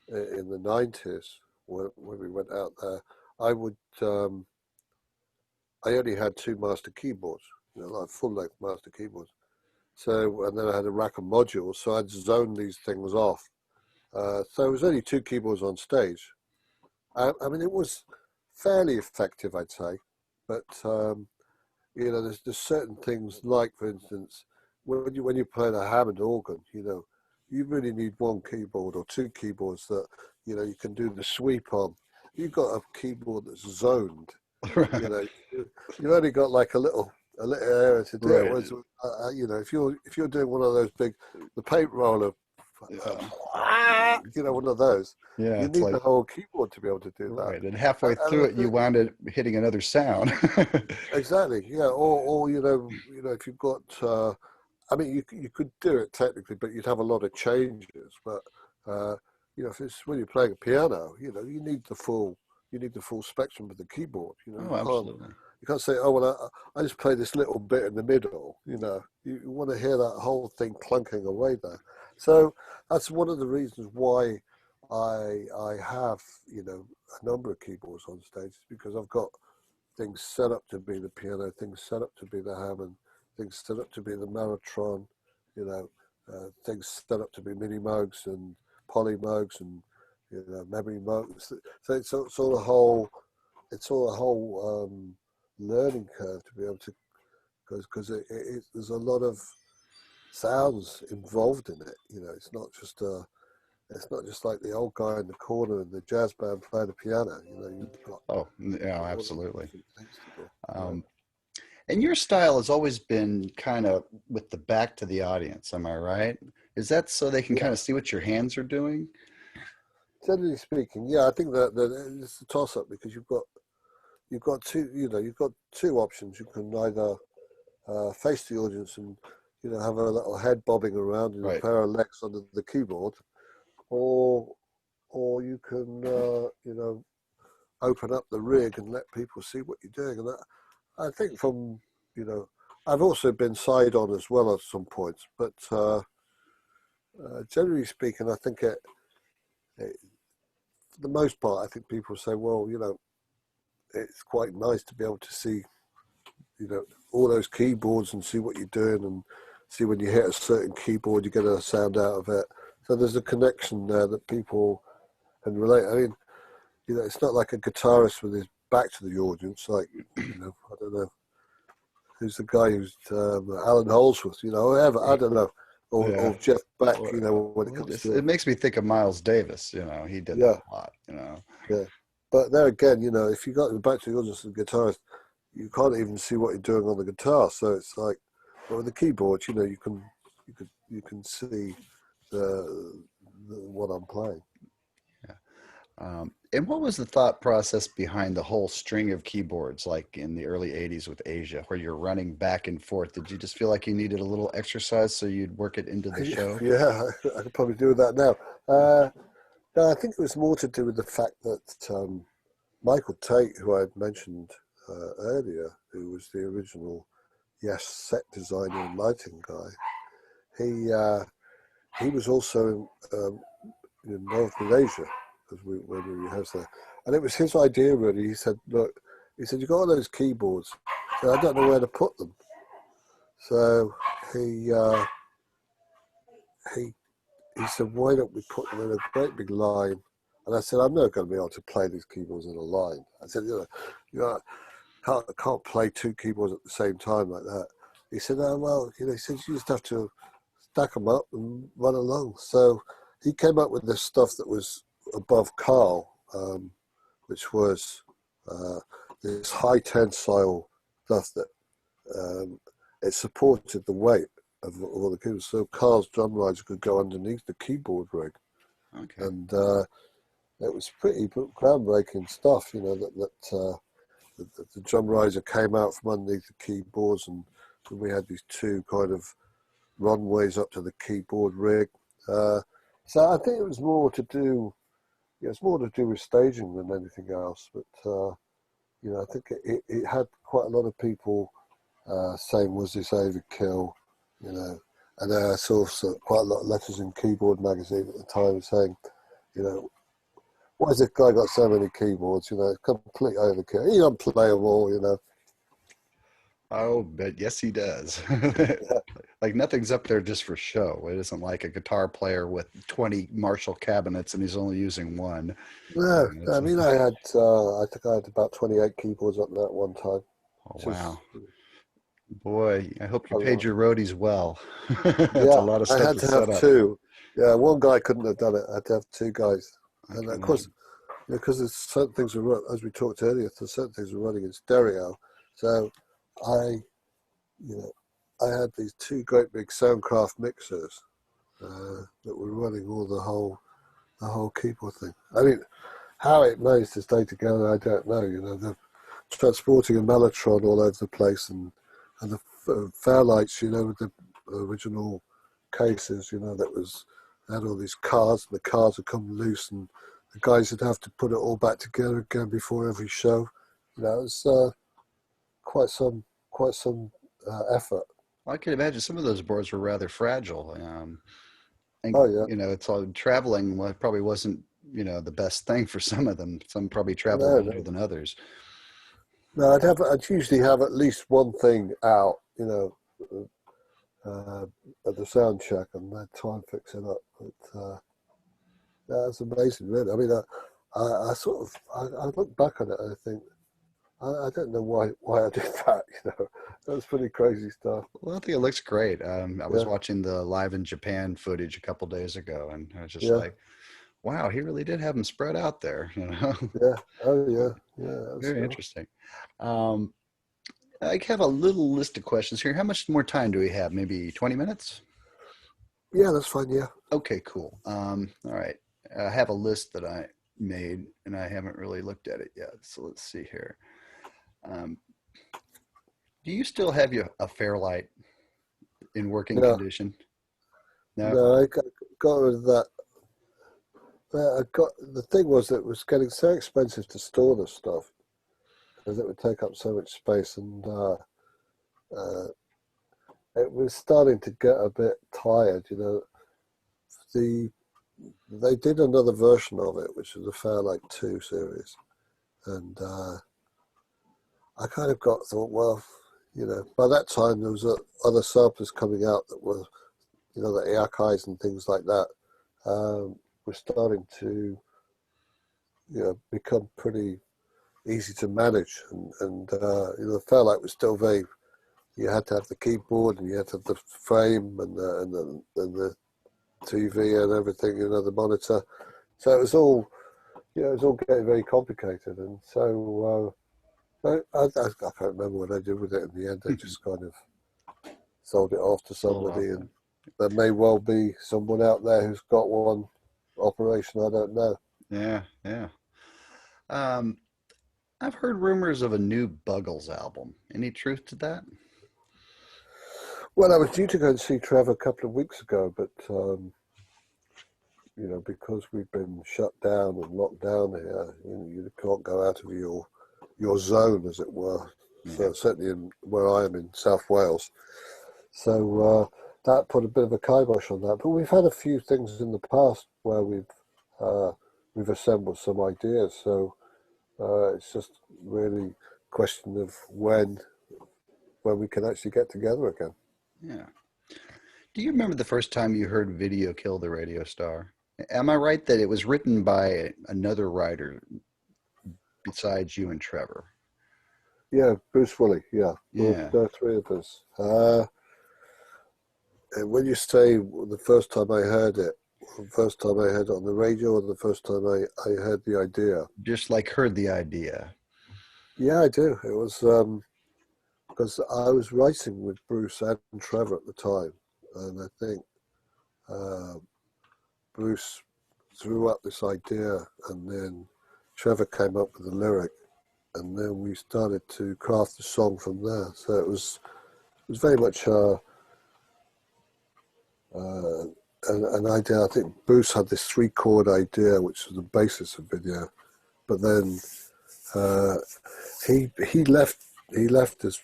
90s when we went out there, I would I only had two master keyboards, like full length master keyboards. So and then I had a rack of modules, so I'd zone these things off. So it was only two keyboards on stage. I mean, it was fairly effective, I'd say, but there's certain things like, for instance, when you play the Hammond organ, you really need one keyboard or two keyboards that you can do the sweep on. You've got a keyboard that's zoned. You Right. know, you've only got like a little area to do it. Right. Whereas, if you're doing one of those big, the paint roller, Yeah. one of those, Yeah. you It's need the like, whole keyboard to be able to do that. right. And halfway And through it, you wound up hitting another sound. exactly, yeah. Or if you've got, I mean, you could do it technically, but you'd have a lot of changes. But if it's when you're playing a piano, you need the full spectrum of the keyboard. Oh, absolutely. You can't say, oh well, I just play this little bit in the middle. You want to hear that whole thing clunking away there. So that's one of the reasons why I have a number of keyboards on stage because I've got things set up to be the piano, things set up to be the Hammond, things set up to be the Maratron, things set up to be mini Moogs and poly Moogs and memory Moogs. So it's all a whole learning curve to be able to because there's a lot of sounds involved in it. It's not just like the old guy in the corner in the jazz band playing the piano. You've got Oh, yeah, all of these absolutely. different things to do. Um, and your style has always been kind of with the back to the audience, am I right? Is that so they can Yeah, kind of see what your hands are doing? generally speaking, yeah, I think that it's a toss up because you've got two options. You can either face the audience and have a little head bobbing around and a Right. pair of legs under the keyboard, or you can open up the rig and let people see what you're doing. And I think you know I've also been side on as well at some points, but generally speaking, I think it for the most part, I think people say, well, it's quite nice to be able to see all those keyboards and see what you're doing and see when you hit a certain keyboard you get a sound out of it. So there's a connection there that people can relate. I mean, it's not like a guitarist with his back to the audience. Like, I don't know who's the guy who's Alan Holdsworth. Whoever, I don't know, or Yeah. Jeff Beck. Or, When it well, comes it to makes me think of Miles Davis. He did that yeah, a lot. yeah. But there again, if you got the back to the audience as a guitarist, you can't even see what you're doing on the guitar. So it's like, but with the keyboard, you can see the what I'm playing. Yeah. And what was the thought process behind the whole string of keyboards, like in the early 80s with Asia, where you're running back and forth? Did you just feel like you needed a little exercise so you'd work it into the show? Yeah, I could probably do that now. No, I think it was more to do with the fact that Michael Tate, who I had mentioned earlier, who was the original Yes set designer and lighting guy, he was also involved with Asia as when we rehearsed there, and it was his idea really. He said, "Look," he said, "you got all those keyboards, so I don't know where to put them." So he he he said, "Why don't we put them in a great big line?" And I said, "I'm not going to be able to play these keyboards in a line." I said, you know, I can't play two keyboards at the same time like that." He said, "Oh well, he said you just have to stack them up and run along." So he came up with this stuff that was above Carl, which was this high tensile stuff that it supported the weight of all the keyboards. So Carl's drum riser could go underneath the keyboard rig, Okay. and it was pretty groundbreaking stuff. The drum riser came out from underneath the keyboards, and we had these two kind of runways up to the keyboard rig. So I think it was more to do. Yeah, it's more to do with staging than anything else. But I think it had quite a lot of people saying, "Was this overkill?" You know, and I saw quite a lot of letters in Keyboard magazine at the time saying, you know, "Why has this guy got so many keyboards? Complete overkill. He don't play them all. Oh, but yes, he does. Yeah, Like nothing's up there just for show. It isn't like a guitar player with 20 Marshall cabinets and he's only using one. no, It's I mean, I think I had about 28 keyboards up there at one time, oh which is wow. Boy, I hope you a paid lot. your roadies well. That's a Yeah, lot of I stuff had to to set have up. two. Yeah, one guy couldn't have done it. I had to have two guys. I And can of course, imagine. because there's certain things as we talked earlier, there's certain things were running in stereo. So I, you know, I had these two great big Soundcraft mixers that were running all the whole keyboard thing. I mean, how it managed to stay together, I don't know. They're transporting a mellotron all over the place, and the Fairlights, with the original cases, that had all these cars, and the cars would come loose, and the guys would have to put it all back together again before every show. It was quite some effort. I can imagine some of those boards were rather fragile. And Oh yeah, it's all traveling probably wasn't, the best thing for some of them. Some probably travel no, better no, than others. no. I'd usually have at least one thing out, uh, at the sound check, and they'd try and fix it up. But that's amazing, really. I mean, I sort of I look back on it and I think I don't know why I did that. That was pretty crazy stuff. Well, I think it looks great. I was Yeah, watching the Live in Japan footage a couple days ago, and I was just yeah, like, wow, he really did have them spread out there. yeah. Oh yeah, yeah. That's Very cool. interesting. Um, I have a little list of questions here. How much more time do we have? Maybe 20 minutes? Yeah, that's fine. Yeah. Okay, cool. All right. I have a list that I made and I haven't really looked at it yet. So let's see here. Um, do you still have a Fairlight in working No, condition? No? no. I got rid of that. The thing was that it was getting so expensive to store this stuff because it would take up so much space, and uh, it was starting to get a bit tired. The They did another version of it, which was the Fairlight 2 series, and I kind of thought, well, by that time there was other samplers coming out that were, the Iakais and things like that, were starting to, become pretty easy to manage, and the Fairlight was still very. You had to have the keyboard, and you had to have the frame, and the TV and everything, the monitor. So it was all, it was all getting very complicated, and so I can't remember what they did with it in the end. They just kind of sold it off to Sold off somebody, then. and there may well be someone out there who's got one operation. I don't know. Yeah, yeah. Um, I've heard rumors of a new Buggles album. Any truth to that? Well, I was due to go and see Trevor a couple of weeks ago, but because we've been shut down and locked down here, you can't go out of your zone, as it were. Yeah. So certainly in where I am in South Wales. So that put a bit of a kibosh on that. But we've had a few things in the past where we've assembled some ideas. So it's just really a question of when we can actually get together again. Yeah. Do you remember the first time you heard Video Kill the Radio Star? Am I right that it was written by another writer besides you and Trevor? Yeah, Bruce Woolley. Yeah, well, Yeah. there are three of us. And when you say the first time I heard it, the first time I heard it on the radio, or the first time I heard the idea? Just like heard the idea. Yeah, I do. It was because I was writing with Bruce and Trevor at the time, and I think uh, Bruce threw up this idea, and then Trevor came up with the lyric, and then we started to craft the song from there. So it was very much uh, an idea. I think Bruce had this three-chord idea, which was the basis of video, but then uh, he left us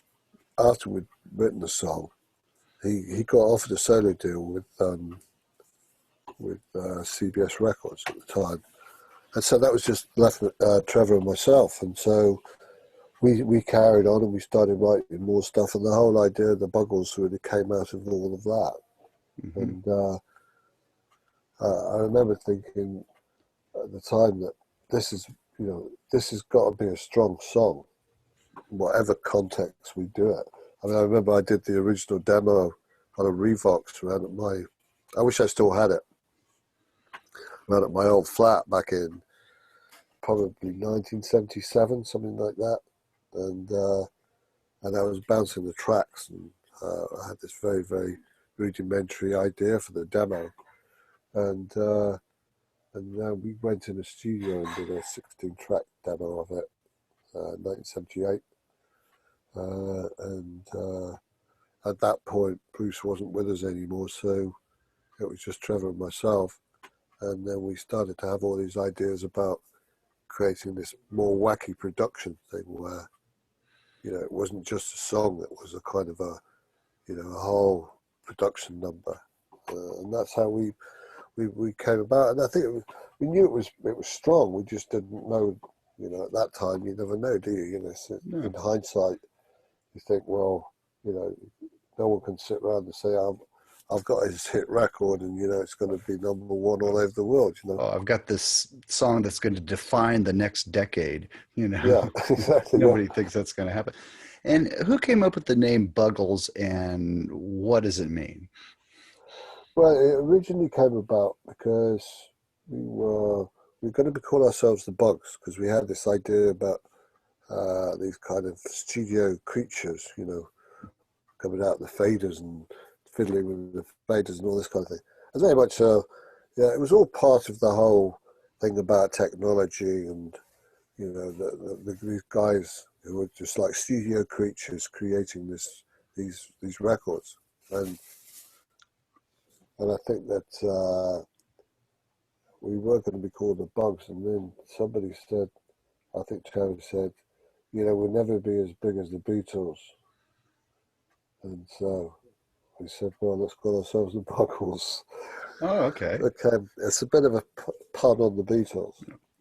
after we'd written the song. He got offered a solo deal with CBS Records at the time, and so that was just left with Trevor and myself. And so we carried on and we started writing more stuff, and the whole idea of the Buggles really came out of all of that. Hmm. And I remember thinking at the time that this is this has got to be a strong song, whatever context we do it. I mean, I remember I did the original demo on a Revox around at my, I wish I still had it, around at my old flat back in probably 1977, something like that. And I was bouncing the tracks, and I had this very, very rudimentary idea for the demo. And we went in the studio and did a 16-track demo of it, 1978. And at that point, Bruce wasn't with us anymore, so it was just Trevor and myself. And then we started to have all these ideas about creating this more wacky production thing where, it wasn't just a song, it was a kind of a whole production number. And that's how we came about. And I think we knew it was strong. We just didn't know, at that time, you never know, do you? So in No. hindsight, you think, well, you know, no one can sit around and say, I've got his hit record and, it's going to be number one all over the world. Oh, I've got this song that's going to define the next decade. Yeah, exactly, yeah. Nobody thinks that's going to happen. And who came up with the name Buggles and what does it mean? Well, it originally came about because we were going to call ourselves the Bugs because we had this idea about these kind of studio creatures, coming out the faders and fiddling with the faders and all this kind of thing. It was very much, yeah, it was all part of the whole thing about technology and, these guys who were just like studio creatures creating these records. And I think that we were going to be called the Bugs, and then somebody said, I think Terry said, we'll never be as big as the Beatles. And so we said, well, let's call ourselves the Buggles. Oh, okay. Okay, it's a bit of a pun on the Beatles.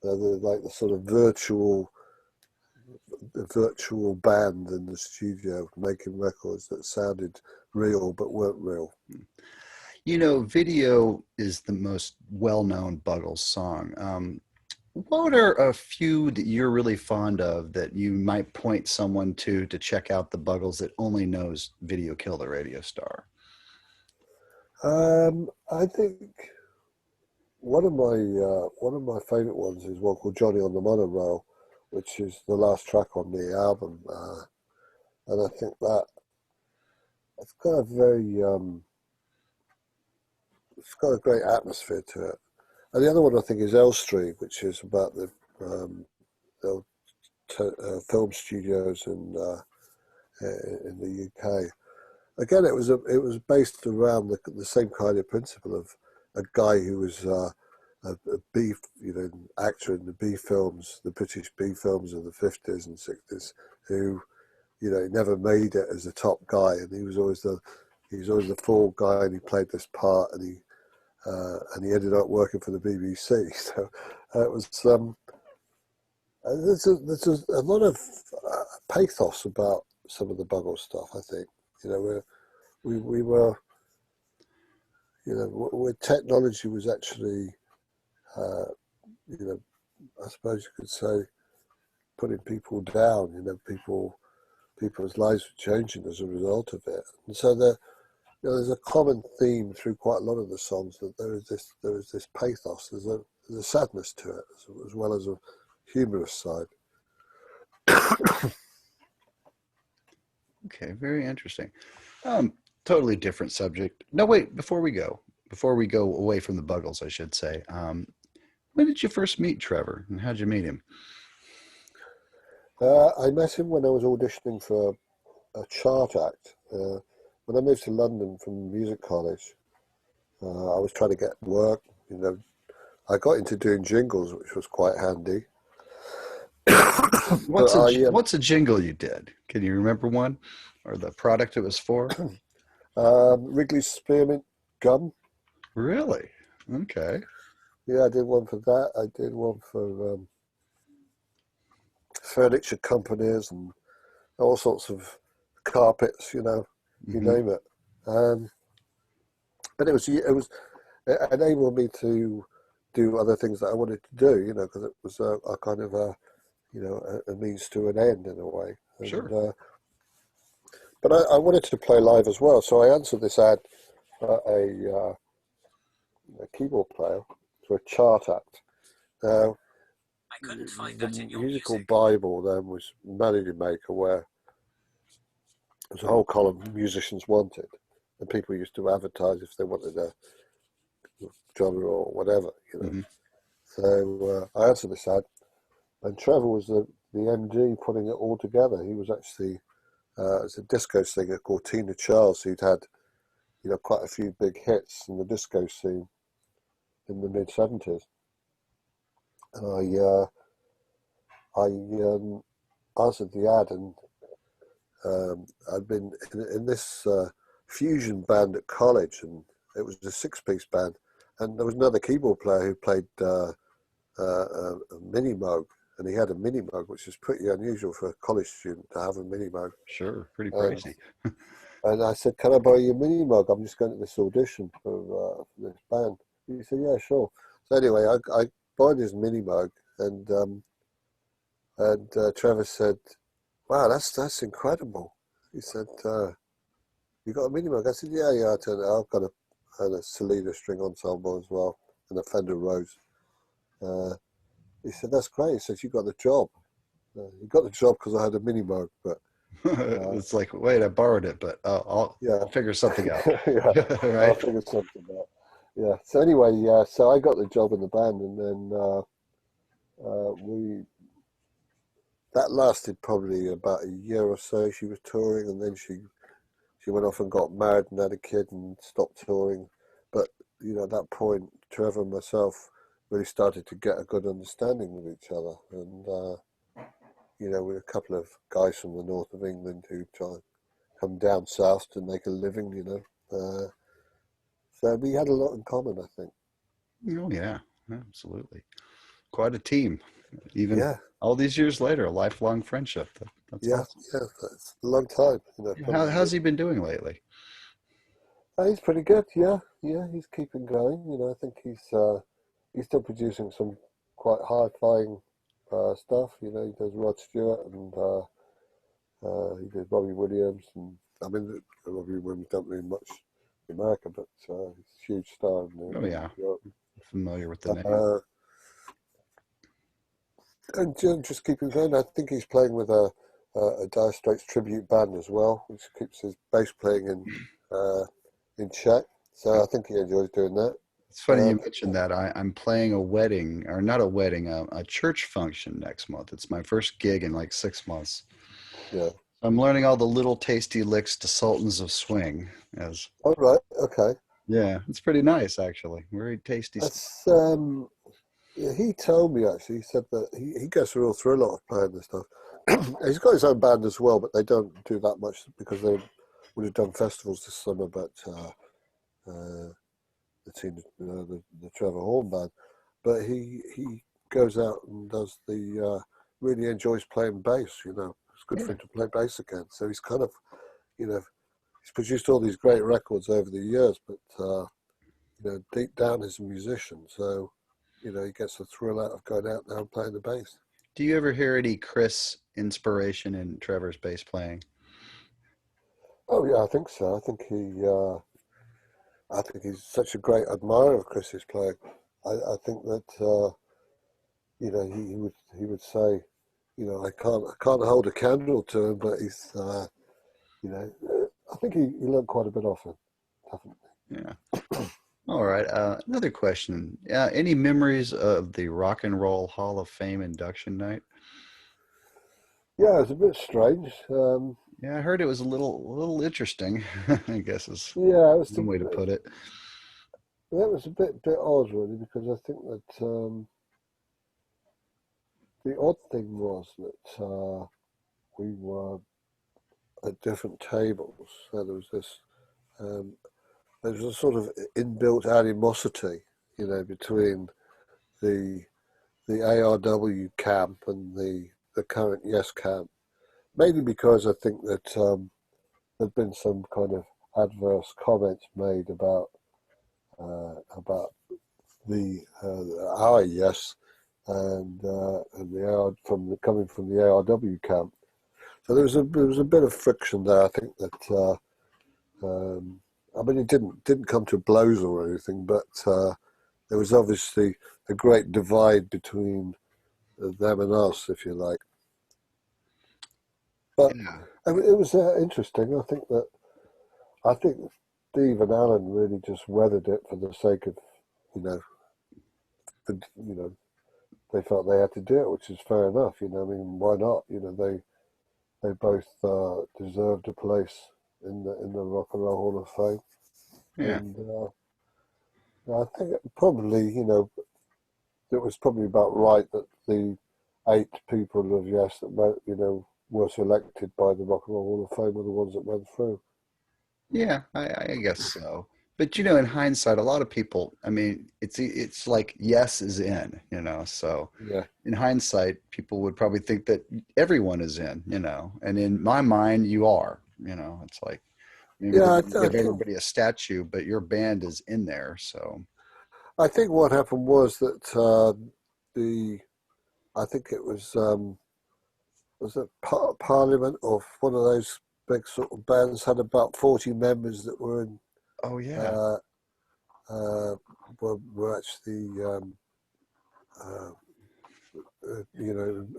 They're like the sort of virtual band in the studio making records that sounded real but weren't real. Video is the most well-known Buggles song. What are a few that you're really fond of that you might point someone to check out the Buggles that only knows Video Kill the Radio Star? I think one of my favourite ones is one called Johnny on the Monorail, which is the last track on the album, and I think that it's got a very it's got a great atmosphere to it. And the other one I think is Elstree, which is about um, the film studios in the UK. Again, it was based around the same kind of principle of a guy who was a B, actor in the B films, the British B films of the 50s and 60s, who never made it as a top guy, and he was always the fall guy, and he played this part, and he ended up working for the BBC. So it was there's a lot of pathos about some of the Buggles stuff. I think we were where technology was actually uh, I suppose you could say putting people down. People's lives were changing as a result of it, and so there's a common theme through quite a lot of the songs that there is this pathos. There's a sadness to it as well as a humorous side. Okay, very interesting. Totally different subject. No, wait, before we go away from the Buggles, I should say, when did you first meet Trevor and how'd you meet him? I met him when I was auditioning for a chart act. When I moved to London from music college, I was trying to get work. I got into doing jingles, which was quite handy. What's what's a jingle you did? Can you remember one or the product it was for? Wrigley's Spearmint Gum. Really? Okay. Yeah, I did one for that. I did one for furniture companies and all sorts of carpets. You Hmm. name it. But it enabled me to do other things that I wanted to do. Because it was a kind of a means to an end in a way. Sure. But I wanted to play live as well, so I answered this ad for a keyboard player for a chart act. Now, the musical Bible then was Melody Maker, where there's a whole column musicians wanted, and people used to advertise if they wanted a genre or whatever. Hmm. So I answered this ad, and Trevor was the MD putting it all together. He was actually it's a disco singer called Tina Charles, who'd had quite a few big hits in the disco scene in the mid-70s. And I answered the ad, and I'd been in this fusion band at college, and it was a six-piece band, and there was another keyboard player who played a mini moog, and he had a mini moog, which is pretty unusual for a college student to have a mini moog. Sure. Pretty And, crazy. and I said, "Can I borrow your mini moog? I'm just going to this audition for this band." He said, "Yeah, sure." So anyway, I borrowed his mini moog, and Trevor said, "Wow, that's incredible." He said, "You got a mini moog?" I said, "Yeah." I turned it out. I've got a Salida string ensemble as well, and a Fender Rose. He said, "That's great." He said, "You got the job." You got the job because I had a mini moog, but It's like, wait, I borrowed it, but yeah, I'll figure something out. yeah, I'll Right? figure something out. Yeah. So anyway, yeah. So I got the job in the band, and then we that lasted probably about a year or so. She was touring, and then she went off and got married and had a kid and stopped touring. But at that point, Trevor and myself really started to get a good understanding with each other, and we're a couple of guys from the north of England who try and come down south to make a living. So we had a lot in common, I think. Oh yeah, absolutely. Quite a team. Even Yeah, all these years later, a lifelong friendship. That's yeah, awesome. yeah. That's a long time, How's probably. he been doing lately? He's pretty good. Yeah, yeah. He's keeping going. I think he's still producing some quite high-flying stuff. He does Rod Stewart and he did Robbie Williams, and I mean Robbie Williams don't mean much in America, but he's a huge star Oh in yeah, Europe. familiar with the name. Uh, and just keeping going. I think he's playing with a Dire Straits tribute band as well, which keeps his bass playing in check. So Oh, I think he enjoys doing that. It's funny you Um, mentioned that. I'm playing a wedding, or not a wedding, a church function next month. It's my first gig in like 6 months. yeah. I'm learning all the little tasty licks to Sultans of Swing. As All right. Okay. yeah, it's pretty nice actually. Very tasty stuff. That's yeah, he told me actually. He said that he goes through a lot of playing this stuff. He's got his own band as well, but they don't do that much because they would have done festivals this summer. But the team, the Trevor Horn band, but he goes out and does really enjoys playing bass. You know, it's good for Yeah. him to play bass again. So he's kind of, you know, he's produced all these great records over the years, but deep down he's a musician. So, he gets the thrill out of going out there and playing the bass. Do you ever hear any Chris inspiration in Trevor's bass playing? Oh yeah, I think so. I think he's such a great admirer of Chris's playing. I think that he would say, I can't hold a candle to him, but you know, I think he learned quite a bit off him. Definitely. Yeah. All right. Another question. Any memories of the Rock and Roll Hall of Fame induction night? Yeah, it's a bit strange. Yeah, I heard it was a little interesting, I guess is Yeah, it was one way to put it. that was a bit odd really because I think that the odd thing was that we were at different tables. So um, there was a sort of inbuilt animosity, between the the ARW camp and the current Yes camp. Mainly because I think that there'd been some kind of adverse comments made about our Yes and the AR coming from the ARW camp. So there was a bit of friction there. I think that I mean it didn't come to blows or anything, but there was obviously a great divide between them and us, if you like. But Yeah. it was interesting. I think Steve and Alan really just weathered it for the sake of, you know, you know, they felt they had to do it, which is fair enough. I mean, why not? They both deserved a place in the Rock and Roll Hall of Fame, Yeah. and I think probably, it was probably about right that the 8 people of Yes that were selected by the Rock and Roll Hall of Fame were the ones that went through. Yeah, I guess so. But in hindsight, a lot of people, I mean, it's like yes is in. So Yeah, in hindsight, people would probably think that everyone is in. And in my mind, you are. It's like maybe they yeah. didn't give everybody a statue, but your band is in there. So I think what happened was that the I think it was it Parliament or one of those big sort of bands had about 40 members that were in oh yeah. uh, were actually uh,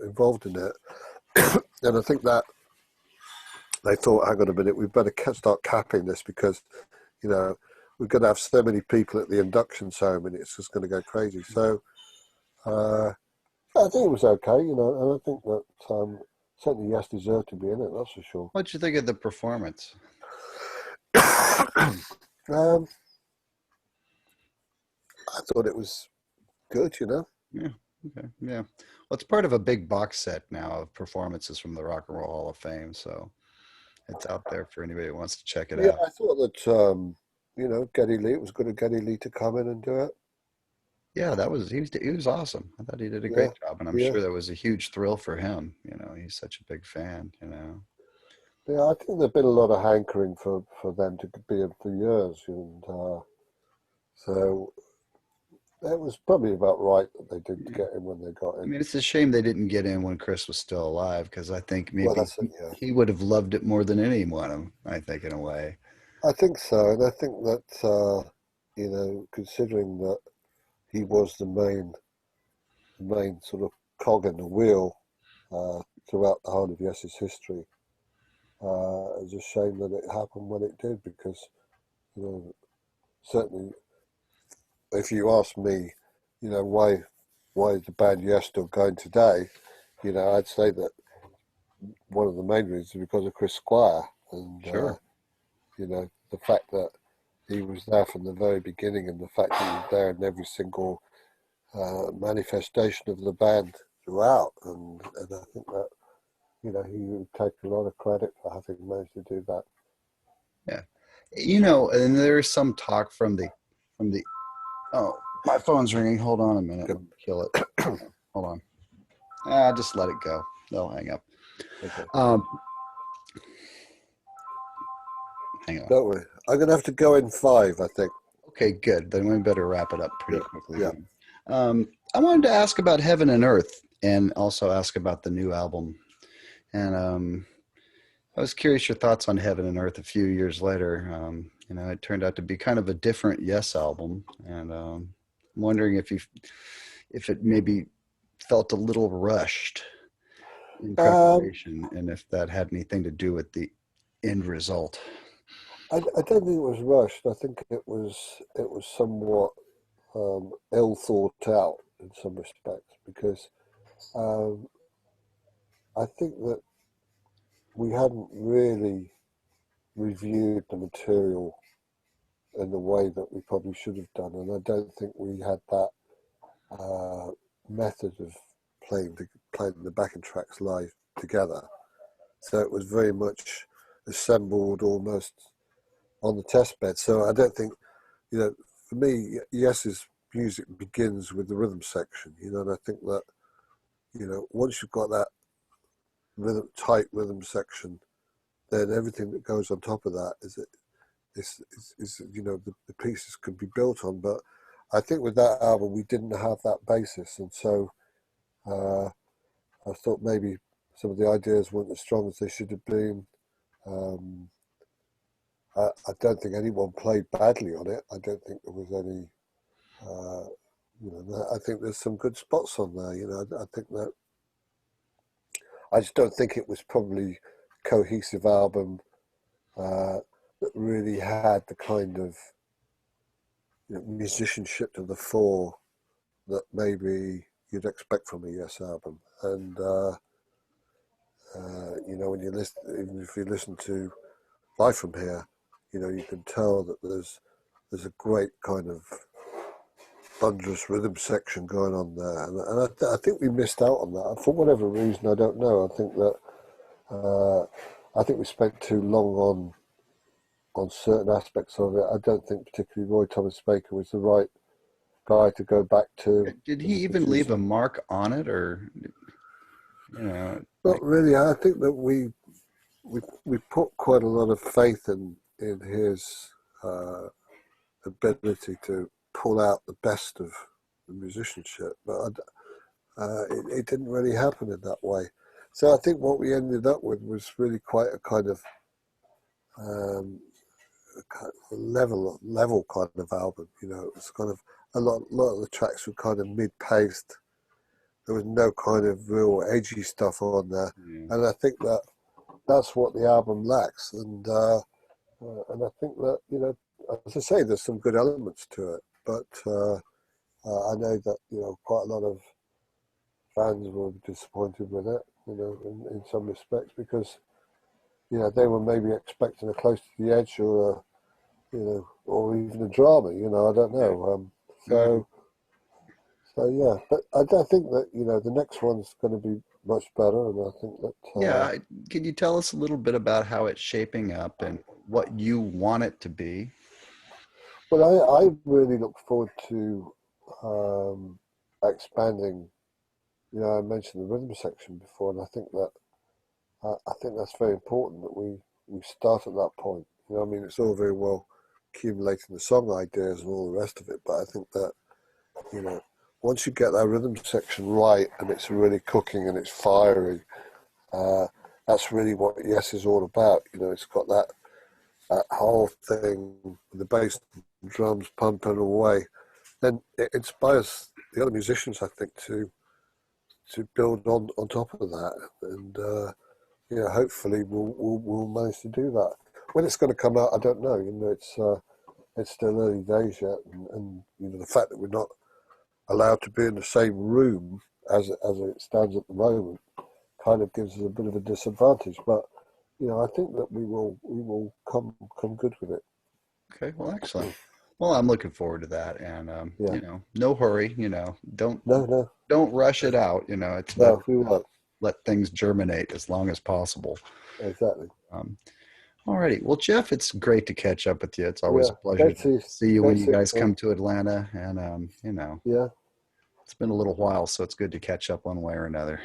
involved in it, and I think that they thought, hang on a minute, we better start capping this because you know we're going to have so many people at the induction ceremony, it's just going to go crazy. So uh, I think it was okay, and I think that certainly Yes deserved to be in it, that's for sure. What'd you think of the performance? um, I thought it was good. Yeah. Okay. Yeah. Well, it's part of a big box set now of performances from the Rock and Roll Hall of Fame. So it's out there for anybody who wants to check it Yeah, out. I thought that Geddy Lee. It was good of Geddy Lee to come in and do it. Yeah, he was awesome. I thought he did a Yeah, great job, and I'm yeah, sure that was a huge thrill for him. He's such a big fan. yeah. I think there's been a lot of hankering for them to be in for years, and so it was probably about right that they did Yeah. get in when they got I in. mean, it's a shame they didn't get in when Chris was still alive because I think Well, maybe that's it. Yeah, he would have loved it more than anyone. I think in a way. I think so, and I think that considering that he was the main sort of cog in the wheel throughout the whole of Yes's history, it's a shame that it happened when it did because certainly if you ask me, why is the band Yes still going today? I'd say that one of the main reasons is because of Chris Squire, and Sure. the fact that he was there from the very beginning, and the fact that he was there in every single manifestation of the band throughout, and I think that he would take a lot of credit for having managed to do that. Yeah. And there's some talk from the oh, my phone's ringing. Hold on a minute. Yep. Let me kill it. Hold on. Just let it go. They'll hang up. Okay. Um, Hang on. Don't worry. I'm going to have to go in 5, I think. Okay, good. Then we better wrap it up pretty Yeah. quickly. Yeah. I wanted to ask about Heaven and Earth and also ask about the new album. And I was curious your thoughts on Heaven and Earth a few years later. It turned out to be kind of a different Yes album. And I'm wondering if it maybe felt a little rushed in Um, preparation and if that had anything to do with the end result. I don't think it was rushed. I think it was somewhat ill thought out in some respects, because um, I think that we hadn't really reviewed the material in the way that we probably should have done, and I don't think we had that uh, method of playing the backing tracks live together. So it was very much assembled almost on the test bed. So I don't think, for me, Yes's music begins with the rhythm section, and I think that, once you've got that tight rhythm section, then everything that goes on top of that is the pieces can be built on. But I think with that album, we didn't have that basis. And so uh, I thought maybe some of the ideas weren't as strong as they should have been. Um, I don't think anyone played badly on it. I don't think there was any. Uh, I think there's some good spots on there. I think that I just don't think it was probably a cohesive album that really had the kind of musicianship to the fore that maybe you'd expect from a Yes album. And when you listen, even if you listen to Live from Here, you can tell that there's a great kind of thunderous rhythm section going on there, and I think we missed out on that for whatever reason. I don't know. I think that we spent too long on certain aspects of it. I don't think particularly Roy Thomas Baker was the right guy to go back to Did he as a even leave producer. a mark on it, or you know, Not really. I think that we put quite a lot of faith in his uh, ability to pull out the best of the musicianship, but it didn't really happen in that way. So I think what we ended up with was really quite a kind of um, level kind of album. It was kind of a lot of the tracks were kind of mid-paced. There was no kind of real edgy stuff on there, yeah. and I think that that's what the album lacks. And I think that as I say, there's some good elements to it, but I know that quite a lot of fans were disappointed with it, in some respects, because they were maybe expecting a Close to the Edge or or even a drama. I don't know. Mm. So yeah, but I don't think that the next one's going to be much better, and I think that Yeah. Can you tell us a little bit about how it's shaping up and what you want it to be? well, I really look forward to um, expanding. I mentioned the rhythm section before, and I think that I think that's very important that we start at that point. I mean, it's all very well accumulating the song ideas and all the rest of it, but I think that you know once you get that rhythm section right and it's really cooking and it's fiery, uh, that's really what Yes is all about. It's got that whole thing with the bass and drums pumping away. Then it inspires the other musicians, I think, to build on top of that, and hopefully we'll manage to do that. When it's going to come out, I don't know. It's still early days yet, and the fact that we're not allowed to be in the same room as it stands at the moment kind of gives us a bit of a disadvantage. But I think that we will come good with it. Okay, well, excellent. Well, I'm looking forward to that, and Yeah. no hurry. Don't No, no, don't rush it out. It's better no. We won't. let things germinate as long as possible. Exactly. Um, Alrighty. Well, Geoff, it's great to catch up with you. It's always Yeah. a pleasure Great to to see you when great you to guys come to Atlanta, and Yeah. it's been a little while, so it's good to catch up one way or another.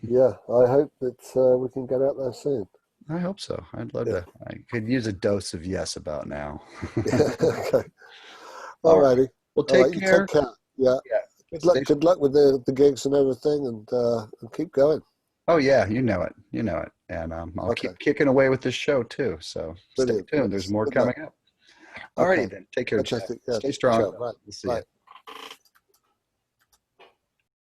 Yeah. I hope that we can get out there soon. I hope so. I'd love Yeah. to. I could use a dose of yes about now. Yeah. Okay. All All right. righty. Well, All right. take You take care. care. Yeah. Yeah. Good luck. Stay. Good luck with the gigs and everything, and keep going. Oh yeah, you know it. You know it. And I'll Okay. keep kicking away with this show too. So stay Brilliant. tuned. There's more Good luck. coming up. All righty Okay. then. Take care, Geoff. Fantastic. Yeah. Stay strong. Ciao. Right. We'll see you. Right.